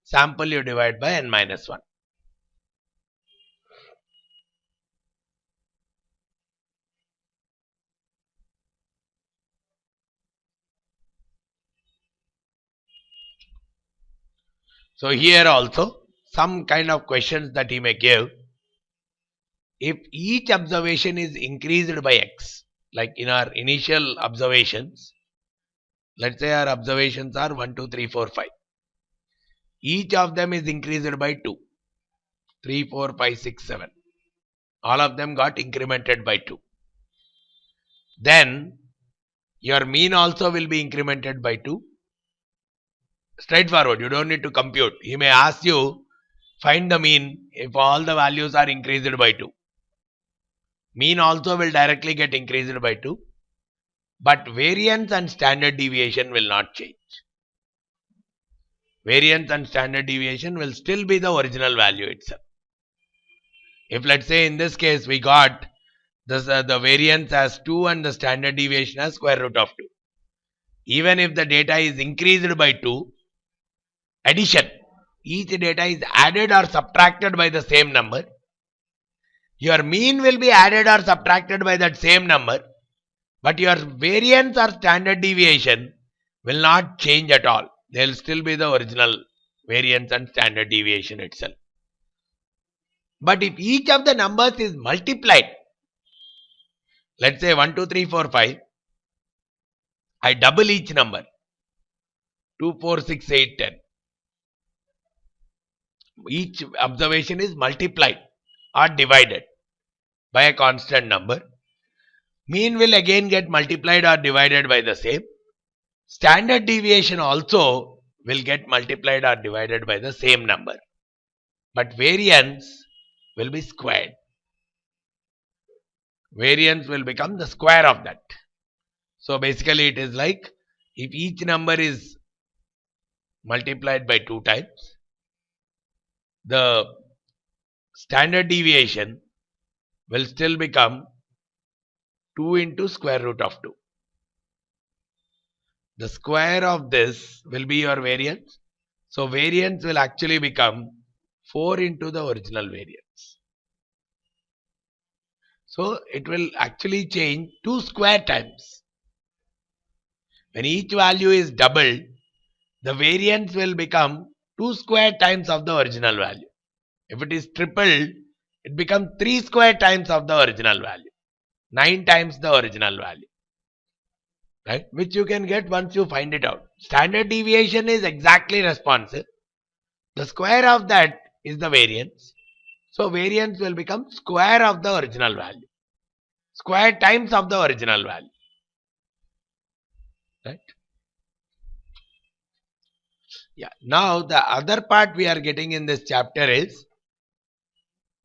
sample you divide by n minus 1. So here also some kind of questions that he may give. If each observation is increased by x, like in our initial observations, let's say our observations are 1, 2, 3, 4, 5. Each of them is increased by 2. 3, 4, 5, 6, 7. All of them got incremented by 2. Then your mean also will be incremented by 2. Straightforward, you don't need to compute. He may ask you, find the mean if all the values are increased by 2. Mean also will directly get increased by 2. But variance and standard deviation will not change. Variance and standard deviation will still be the original value itself. If let's say in this case we got this, the variance as 2 and the standard deviation as square root of 2. Even if the data is increased by 2, addition, each data is added or subtracted by the same number. Your mean will be added or subtracted by that same number, but your variance or standard deviation will not change at all. They will still be the original variance and standard deviation itself. But if each of the numbers is multiplied, let's say 1, 2, 3, 4, 5, I double each number, 2, 4, 6, 8, 10. Each observation is multiplied or divided by a constant number. Mean will again get multiplied or divided by the same. Standard deviation also will get multiplied or divided by the same number. But variance will be squared. Variance will become the square of that. So basically it is like if each number is multiplied by 2 times, the standard deviation will still become 2 into square root of 2. The square of this will be your variance. So variance will actually become 4 into the original variance. So it will actually change 2 square times. When each value is doubled, the variance will become 2 square times of the original value. If it is tripled, it becomes 3 square times of the original value. 9 times the original value. Right? Which you can get once you find it out. Standard deviation is exactly responsive. The square of that is the variance. So variance will become square of the original value. Square times of the original value. Right? Yeah. Now the other part we are getting in this chapter is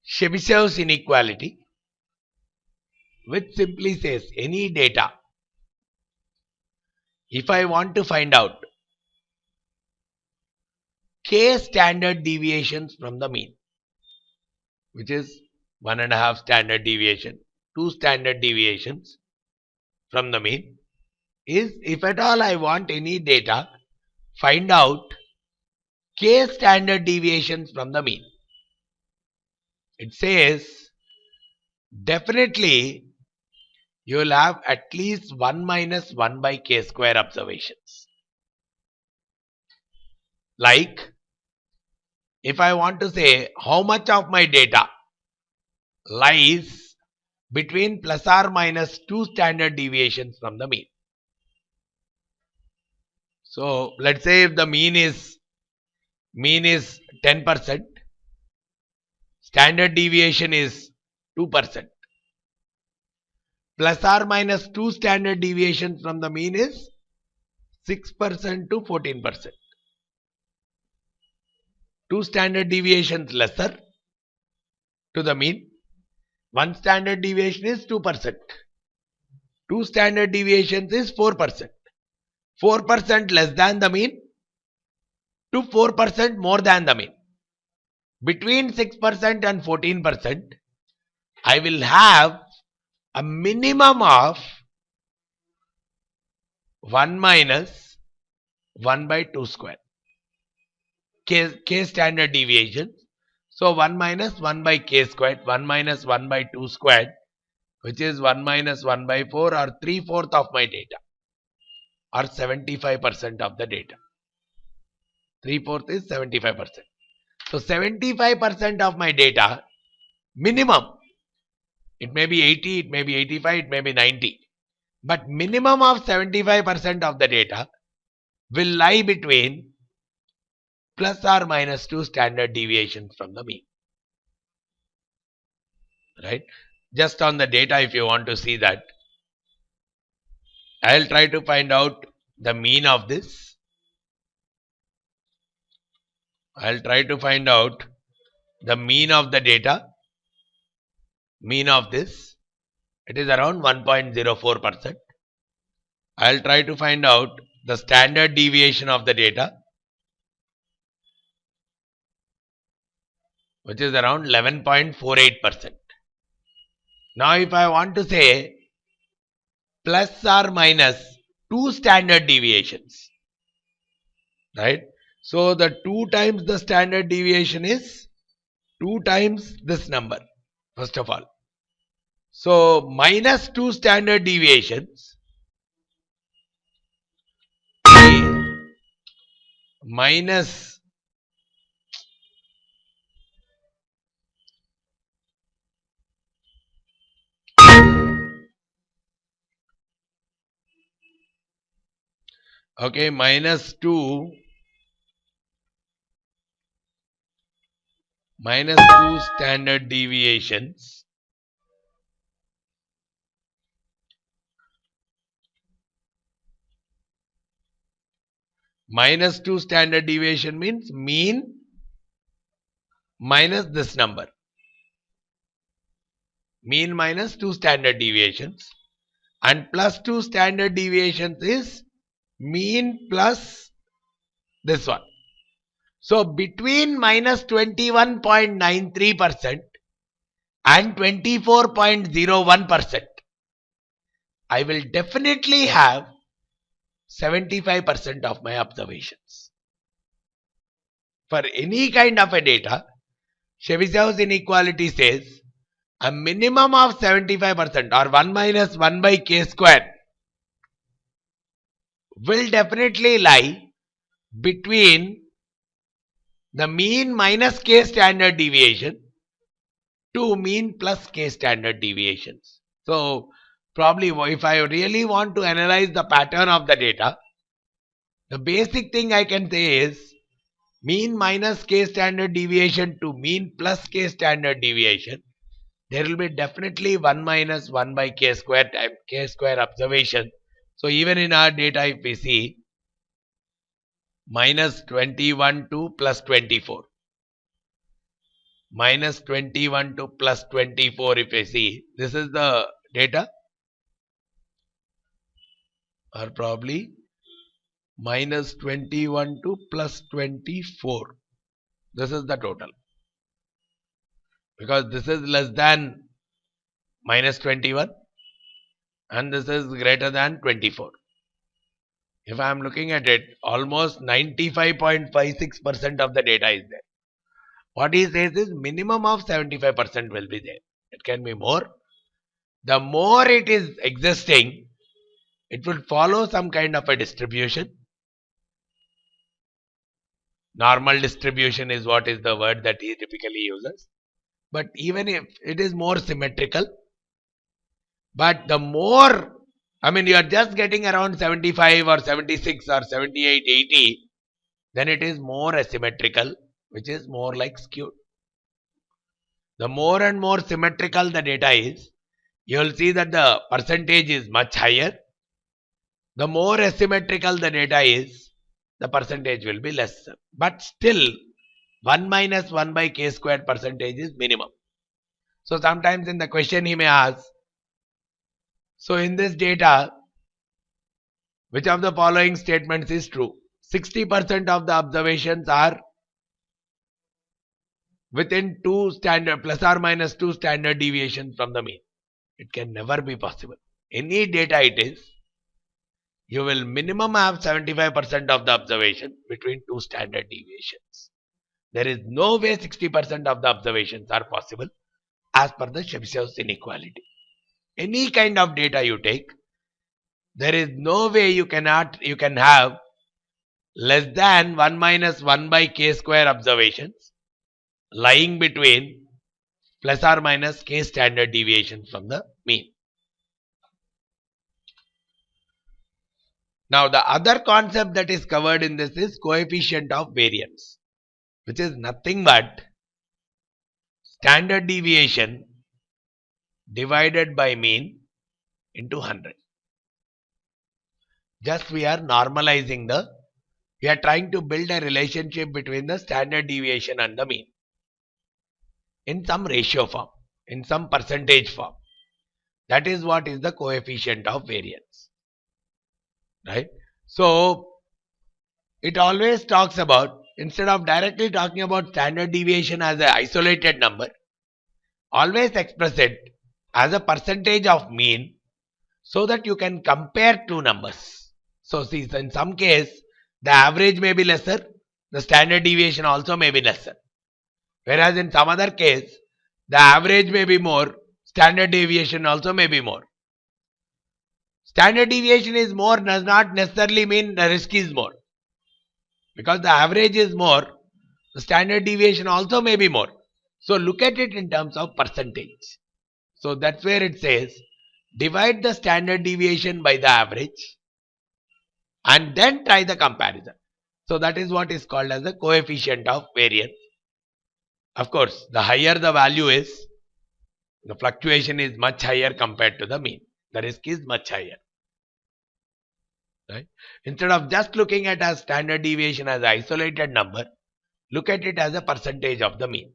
Chebyshev's inequality, which simply says any data, if I want to find out k standard deviations from the mean, which is 1.5 standard deviation, 2 standard deviations from the mean, is if at all I want any data, find out k standard deviations from the mean. It says definitely you will have at least 1 minus 1 by k square observations. Like if I want to say how much of my data lies between plus or minus 2 standard deviations from the mean. So let's say if the mean is 10%, standard deviation is 2%. Plus or minus 2 standard deviations from the mean is 6% to 14%. 2 standard deviations lesser to the mean. 1 standard deviation is 2%. 2 standard deviations is 4%. 4% less than the mean to 4% more than the mean. Between 6% and 14%, I will have a minimum of 1 minus 1 by 2 square. K standard deviation. So 1 minus 1 by k squared, 1 minus 1 by 2 squared, which is 1 minus 1 by 4 or 3/4 of my data, or 75% of the data. 3/4 is 75%. So 75% of my data, minimum, it may be 80, it may be 85, it may be 90, but minimum of 75% of the data will lie between plus or minus 2 standard deviations from the mean. Right? Just on the data, if you want to see that, I will try to find out the mean of this. I will try to find out the mean of the data. Mean of this, it is around 1.04%. I will try to find out the standard deviation of the data, which is around 11.48%. Now if I want to say plus or minus 2 standard deviations, right? So the 2 times the standard deviation is 2 times this number, first of all. So minus 2 standard deviations minus minus 2 standard deviations minus 2 standard deviation means mean minus this number, mean minus 2 standard deviations, and plus 2 standard deviations is mean plus this one. So between minus 21.93% and 24.01%, I will definitely have 75% of my observations. For any kind of a data, Chebyshev's inequality says a minimum of 75% or 1 minus 1 by k square will definitely lie between the mean minus k standard deviation to mean plus k standard deviations. So probably if I really want to analyze the pattern of the data, the basic thing I can say is mean minus k standard deviation to mean plus k standard deviation. There will be definitely 1 minus 1 by k square times k square observation. So even in our data, if we see minus 21 to plus 24, minus 21 to plus 24, if we see, this is the data, or probably minus 21 to plus 24. This is the total, because this is less than minus 21 and this is greater than 24. If I am looking at it, almost 95.56% of the data is there. What he says is minimum of 75% will be there. It can be more. The more it is existing, it will follow some kind of a distribution. Normal distribution is what is the word that he typically uses. But even if it is more symmetrical, but the more, you are just getting around 75 or 76 or 78, 80, then it is more asymmetrical, which is more like skewed. The more and more symmetrical the data is, you will see that the percentage is much higher. The more asymmetrical the data is, the percentage will be less. But still, 1 minus 1 by k squared percentage is minimum. So sometimes in the question he may ask, so in this data, which of the following statements is true? 60% of the observations are within 2 standard, plus or minus 2 standard deviations from the mean. It can never be possible. Any data it is, you will minimum have 75% of the observation between 2 standard deviations. There is no way 60% of the observations are possible as per the Chebyshev's inequality. Any kind of data you take, there is no way you can have less than 1 minus 1 by k square observations lying between plus or minus k standard deviations from the mean. Now the other concept that is covered in this is coefficient of variance, which is nothing but standard deviation divided by mean into 100. Just we are normalizing we are trying to build a relationship between the standard deviation and the mean in some ratio form, in some percentage form. That is what is the coefficient of variance, right? So it always talks about, instead of directly talking about standard deviation as an isolated number, always express it as a percentage of mean so that you can compare two numbers. So see, in some case the average may be lesser, the standard deviation also may be lesser. Whereas in some other case, the average may be more, standard deviation also may be more. Standard deviation is more does not necessarily mean the risk is more. Because the average is more, the standard deviation also may be more. So look at it in terms of percentage. So that's where it says divide the standard deviation by the average and then try the comparison. So that is what is called as the coefficient of variance. Of course, the higher the value is, the fluctuation is much higher compared to the mean. The risk is much higher. Right? Instead of just looking at a standard deviation as an isolated number, look at it as a percentage of the mean.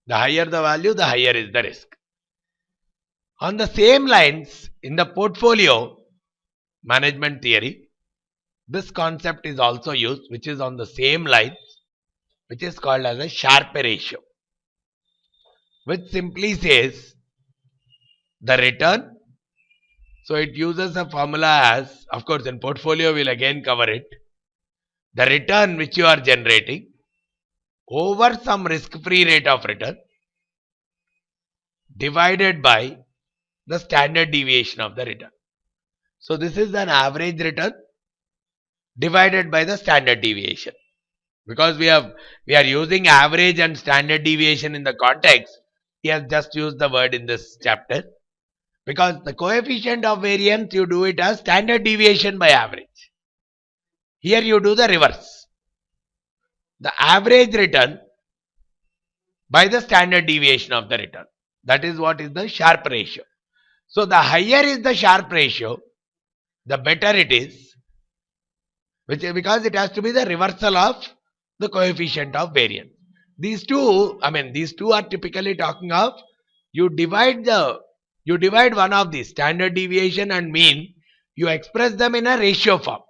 The higher the value, the higher is the risk. On the same lines, in the portfolio management theory, this concept is also used, which is on the same lines, which is called as a Sharpe ratio, which simply says the return. So it uses a formula as, of course in portfolio we'll again cover it, the return which you are generating over some risk-free rate of return divided by the standard deviation of the return. So this is an average return divided by the standard deviation. Because we are using average and standard deviation in the context, he has just used the word in this chapter. Because the coefficient of variance, you do it as standard deviation by average. Here you do the reverse. The average return by the standard deviation of the return. That is what is the Sharpe ratio. So the higher is the Sharpe ratio, the better it is, because it has to be the reversal of the coefficient of variance. These two are typically talking of you divide one of these, standard deviation and mean, you express them in a ratio form.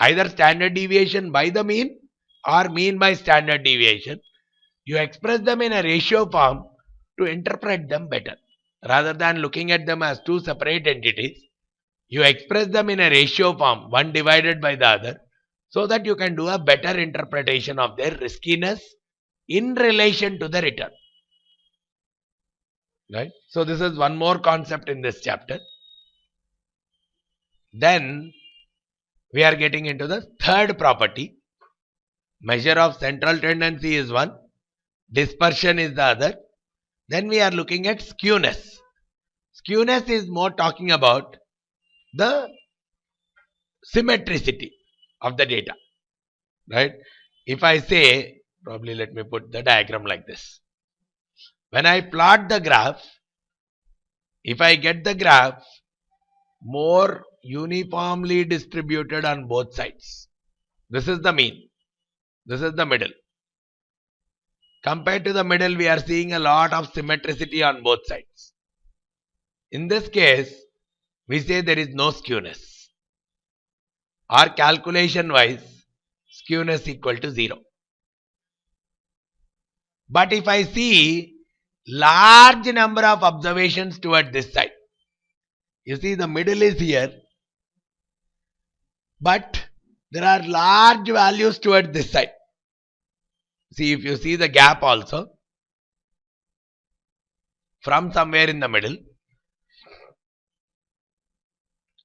Either standard deviation by the mean or mean by standard deviation. You express them in a ratio form to interpret them better. Rather than looking at them as two separate entities, you express them in a ratio form, one divided by the other, so that you can do a better interpretation of their riskiness in relation to the return. Right? So this is one more concept in this chapter. Then we are getting into the third property. Measure of central tendency is one, dispersion is the other. Then we are looking at skewness. Skewness is more talking about the symmetricity of the data. Right? If I say, probably let me put the diagram like this. When I plot the graph, if I get the graph more uniformly distributed on both sides, this is the mean, this is the middle. Compared to the middle, we are seeing a lot of symmetricity on both sides. In this case, we say there is no skewness. Or calculation wise, skewness equal to 0. But if I see large number of observations toward this side, you see the middle is here, but there are large values toward this side. See, if you see the gap also, from somewhere in the middle,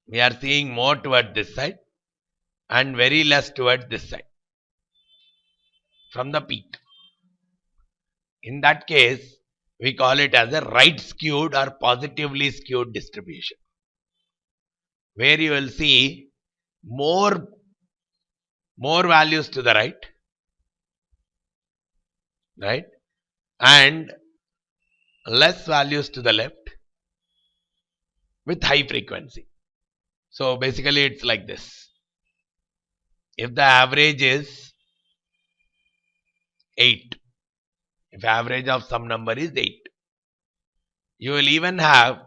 we are seeing more toward this side and very less towards this side from the peak. In that case, we call it as a right skewed or positively skewed distribution, where you will see more values to the right, and less values to the left with high frequency. So basically it's like this. If the average is 8, if average of some number is 8, you will even have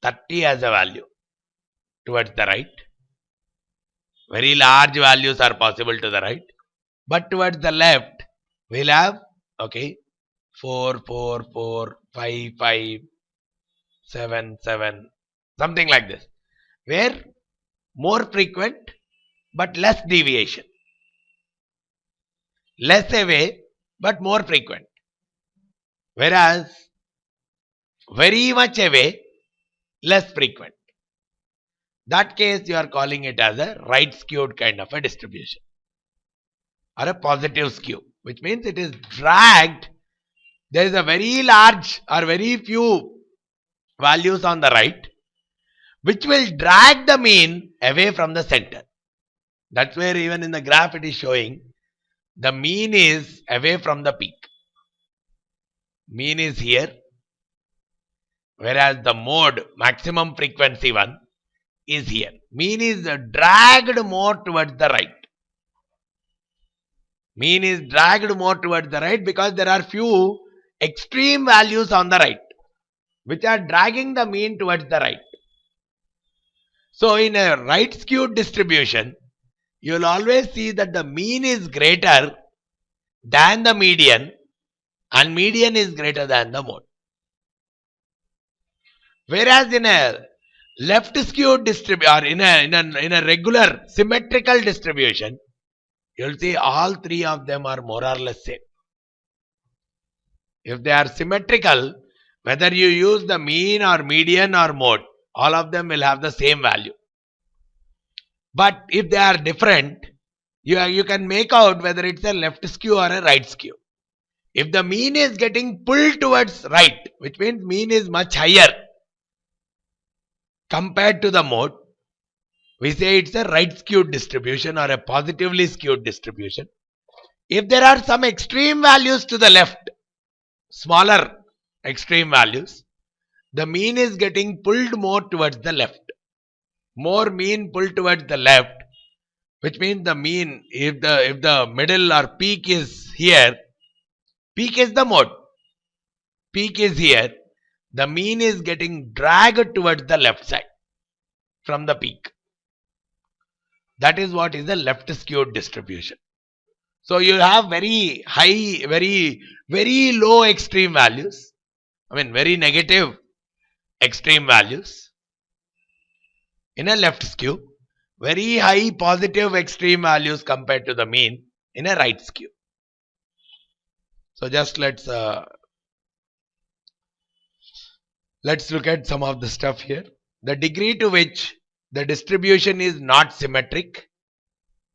30 as a value towards the right. Very large values are possible to the right, but towards the left we'll have 4, 4, 4, 5, 5, 7, 7, something like this, where more frequent but less deviation, less away but more frequent, whereas very much away, less frequent. That case you are calling it as a right skewed kind of a distribution. or a positive skew, which means it is dragged. There is a very large or very few values on the right, which will drag the mean away from the center. That's where even in the graph it is showing the mean is away from the peak. Mean is here, whereas the mode maximum frequency one is here. Mean is dragged more towards the right. Mean is dragged more towards the right because there are few extreme values on the right, which are dragging the mean towards the right. So in a right skewed distribution, you will always see that the mean is greater than the median and median is greater than the mode. Whereas in a left skewed distribution or in a regular symmetrical distribution, you will see all three of them are more or less same. If they are symmetrical, whether you use the mean or median or mode, all of them will have the same value. But if they are different, you can make out whether it's a left skew or a right skew. If the mean is getting pulled towards right, which means mean is much higher compared to the mode, we say it's a right skewed distribution or a positively skewed distribution. If there are some extreme values to the left, smaller extreme values, the mean is getting pulled more towards the left. More mean pulled towards the left, which means the mean, if the middle or peak is here, peak is the mode, peak is here, the mean is getting dragged towards the left side from the peak. That is what is the left skewed distribution. So you have very high, very low extreme values, very negative extreme values in a left skew, very high positive extreme values compared to the mean in a right skew. So just let's look at some of the stuff here. The degree to which the distribution is not symmetric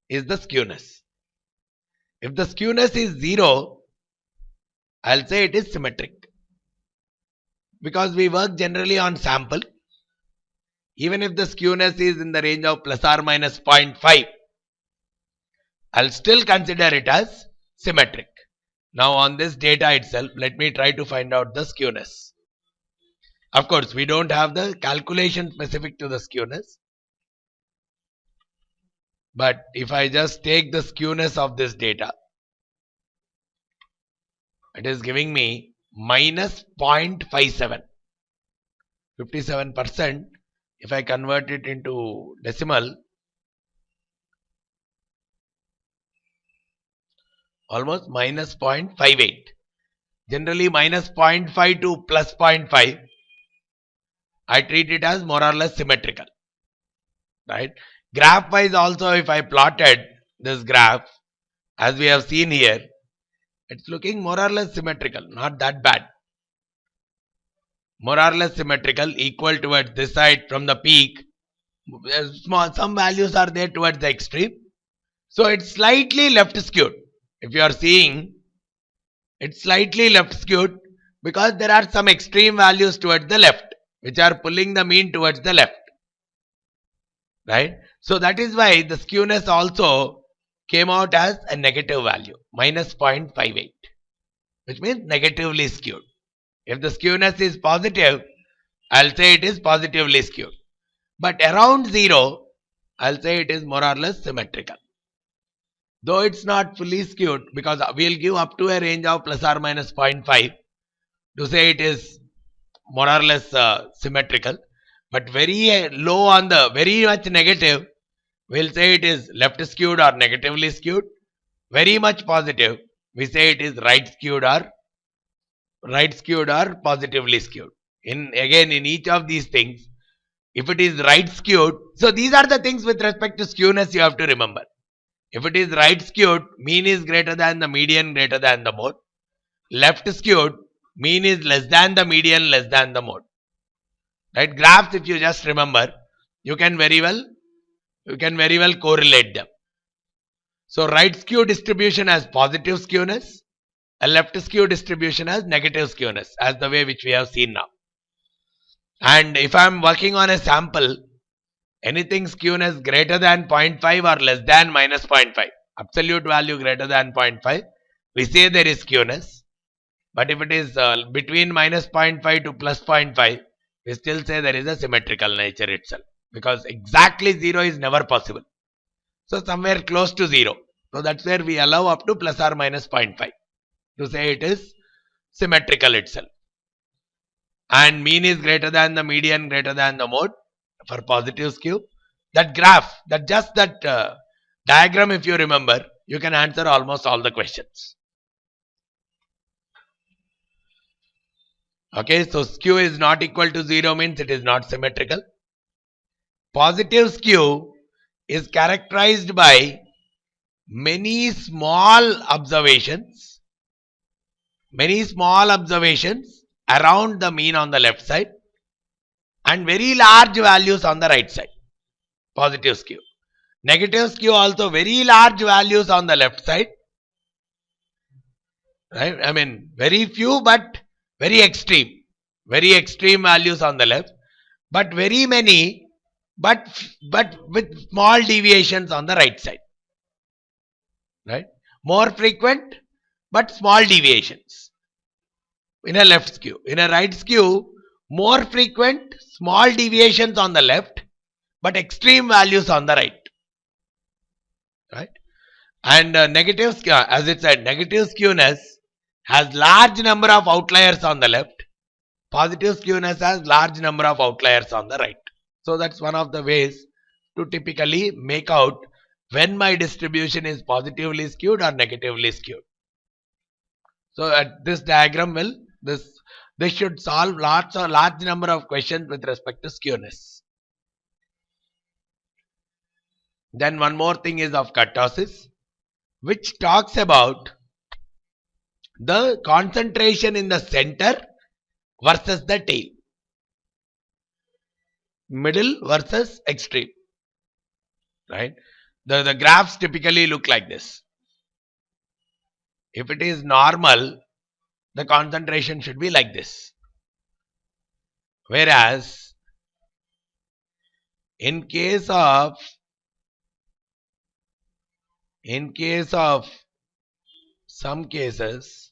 is the skewness. If the skewness is 0, I'll say it is symmetric, because we work generally on sample. Even if the skewness is in the range of plus or minus 0.5, I'll still consider it as symmetric. Now on this data itself, let me try to find out the skewness. Of course, we don't have the calculation specific to the skewness. But if I just take the skewness of this data, it is giving me minus 0.57. 57%. If I convert it into decimal, almost minus 0.58. Generally minus 0.5 to plus 0.5, I treat it as more or less symmetrical. Right? Graph wise also, if I plotted this graph, as we have seen here, it's looking more or less symmetrical, not that bad. More or less symmetrical, equal towards this side from the peak. Some values are there towards the extreme. So it's slightly left skewed. If you are seeing, it's slightly left skewed because there are some extreme values towards the left, which are pulling the mean towards the left. Right? So that is why the skewness also came out as a negative value, minus 0.58, which means negatively skewed. If the skewness is positive, I'll say it is positively skewed. But around 0, I'll say it is more or less symmetrical. Though it's not fully skewed, because we'll give up to a range of plus or minus 0.5 to say it is more or less symmetrical. But very low on the very much negative, we'll say it is left skewed or negatively skewed. Very much positive, we say it is right skewed or positively skewed. Again, in each of these things, if it is right skewed, so these are the things with respect to skewness you have to remember. If it is right skewed, mean is greater than the median, greater than the mode. Left skewed, mean is less than the median, less than the mode. Right? Graphs, if you just remember, you can very well correlate them. So right skew distribution has positive skewness, a left skew distribution has negative skewness, as the way which we have seen now. And if I am working on a sample, anything skewness greater than 0.5 or less than minus 0.5, absolute value greater than 0.5, we say there is skewness. But if it is between minus 0.5 to plus 0.5, we still say there is a symmetrical nature itself, because exactly 0 is never possible. So somewhere close to 0. So that's where we allow up to plus or minus 0.5 to say it is symmetrical itself. And mean is greater than the median, greater than the mode for positive skew. That graph, that diagram, if you remember, you can answer almost all the questions. Okay, so skew is not equal to 0 means it is not symmetrical. Positive skew is characterized by many small observations around the mean on the left side and very large values on the right side. Positive skew. Negative skew also very large values on the left side. Right? I mean, very few but very extreme values on the left, but very many, but with small deviations on the right side. Right? More frequent but small deviations in a left skew. In a right skew, more frequent, small deviations on the left, but extreme values on the right. Right? And negative skew, as it said, negative skewness has large number of outliers on the left. Positive skewness has large number of outliers on the right. So that's one of the ways to typically make out when my distribution is positively skewed or negatively skewed. So at this diagram this should solve large number of questions with respect to skewness. Then one more thing is of kurtosis, which talks about the concentration in the center versus the tail. Middle versus extreme. Right? The graphs typically look like this. If it is normal, the concentration should be like this. Whereas, in case of some cases,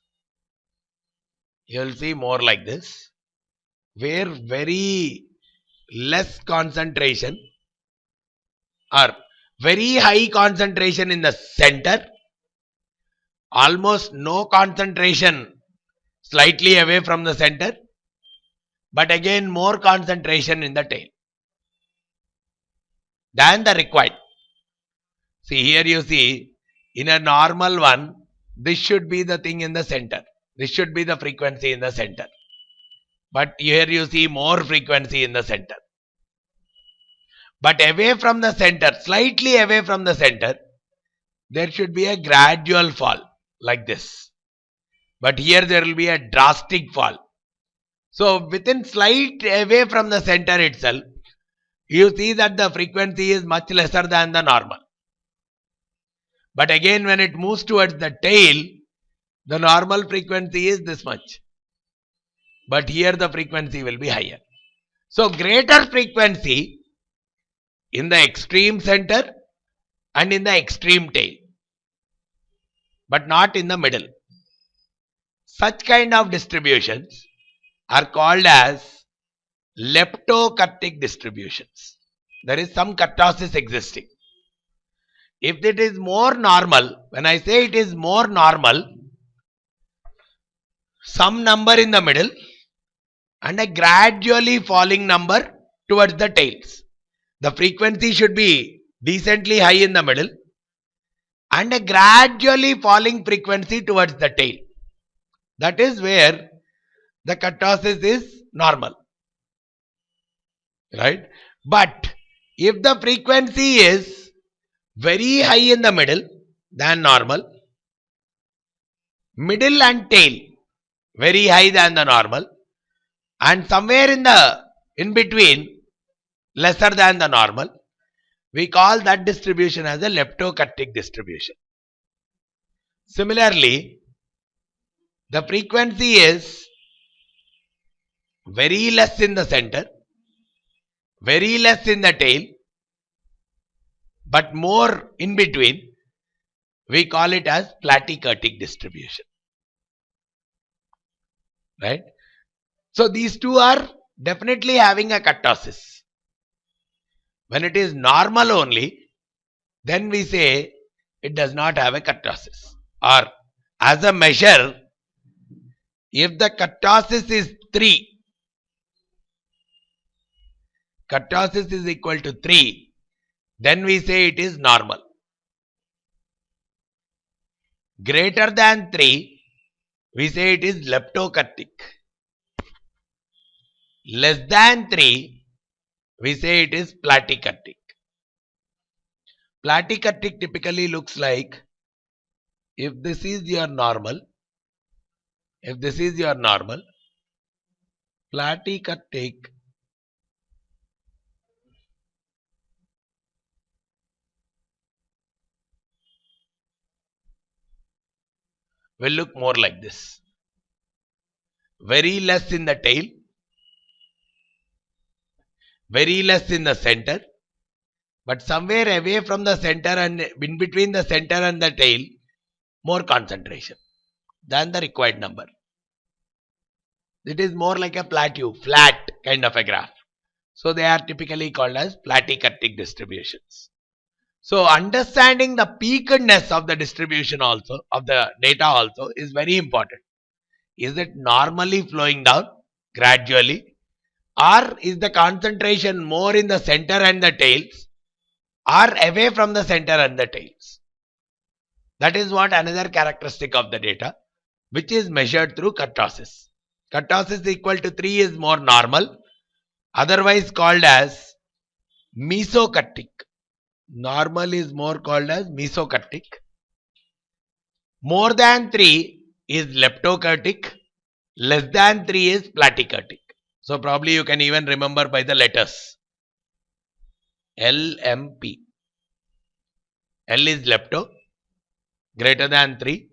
you will see more like this, where very less concentration or very high concentration in the center, almost no concentration slightly away from the center, but again more concentration in the tail than the required. See, here you see, in a normal one, this should be the thing in the center. This should be the frequency in the center. But here you see more frequency in the center. But away from the center, slightly away from the center, there should be a gradual fall like this. But here there will be a drastic fall. So within slight away from the center itself, you see that the frequency is much lesser than the normal. But again, when it moves towards the tail, the normal frequency is this much. But here the frequency will be higher. So greater frequency in the extreme center and in the extreme tail, but not in the middle. Such kind of distributions are called as leptokurtic distributions. There is some kurtosis existing. If it is more normal, when I say it is more normal, some number in the middle and a gradually falling number towards the tails. The frequency should be decently high in the middle and a gradually falling frequency towards the tail. That is where the kurtosis is normal. Right? But if the frequency is very high in the middle than normal, middle and tail very high than the normal, and somewhere in between lesser than the normal, we call that distribution as a leptokurtic distribution. Similarly, the frequency is very less in the center, very less in the tail, but more in between. We call it as platykurtic distribution. Right? So these two are definitely having a kurtosis. When it is normal only, then we say it does not have a kurtosis. Or as a measure, if the kurtosis is 3, kurtosis is equal to 3, then we say it is normal. Greater than 3, we say it is leptokurtic. Less than 3, we say it is platykurtic. Platykurtic typically looks like, if this is your normal, platykurtic will look more like this. Very less in the tail, very less in the center, but somewhere away from the center and in between the center and the tail, more concentration than the required number. It is more like a plateau, flat kind of a graph. So they are typically called as platykurtic distributions. So understanding the peakedness of the distribution also, of the data also, is very important. Is it normally flowing down gradually, or is the concentration more in the center and the tails, or away from the center and the tails? That is what another characteristic of the data, which is measured through kurtosis. Kurtosis equal to 3 is more normal, otherwise called as mesokurtic. Normal is more called as mesokurtic. More than 3 is leptokurtic. Less than 3 is platykurtic. So probably you can even remember by the letters. LMP. L is lepto, greater than 3.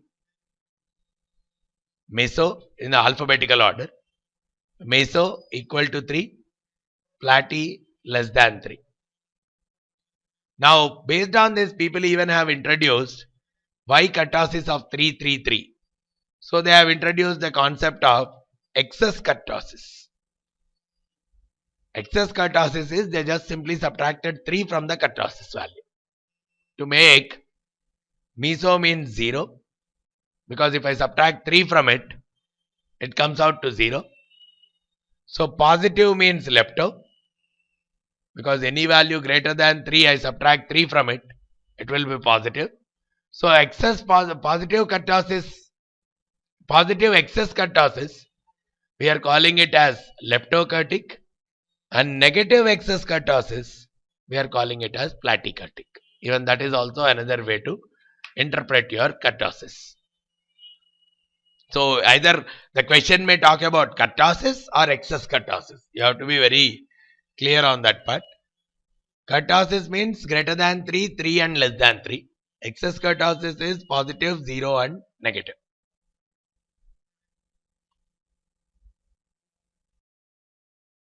Meso in the alphabetical order. Meso equal to 3. Platy less than 3. Now, based on this, people even have introduced why kurtosis of 3, 3, 3. So they have introduced the concept of excess kurtosis. Excess kurtosis is they just simply subtracted 3 from the kurtosis value to make meso means 0, because if I subtract 3 from it, it comes out to 0. So positive means lepto, because any value greater than 3, I subtract 3 from it, it will be positive. So excess positive kurtosis, positive excess kurtosis, we are calling it as leptokurtic, and negative excess kurtosis, we are calling it as platykurtic. Even that is also another way to interpret your kurtosis. So either the question may talk about kurtosis or excess kurtosis. You have to be very clear on that part. Kurtosis means greater than 3, 3 and less than 3. Excess kurtosis is positive, 0 and negative.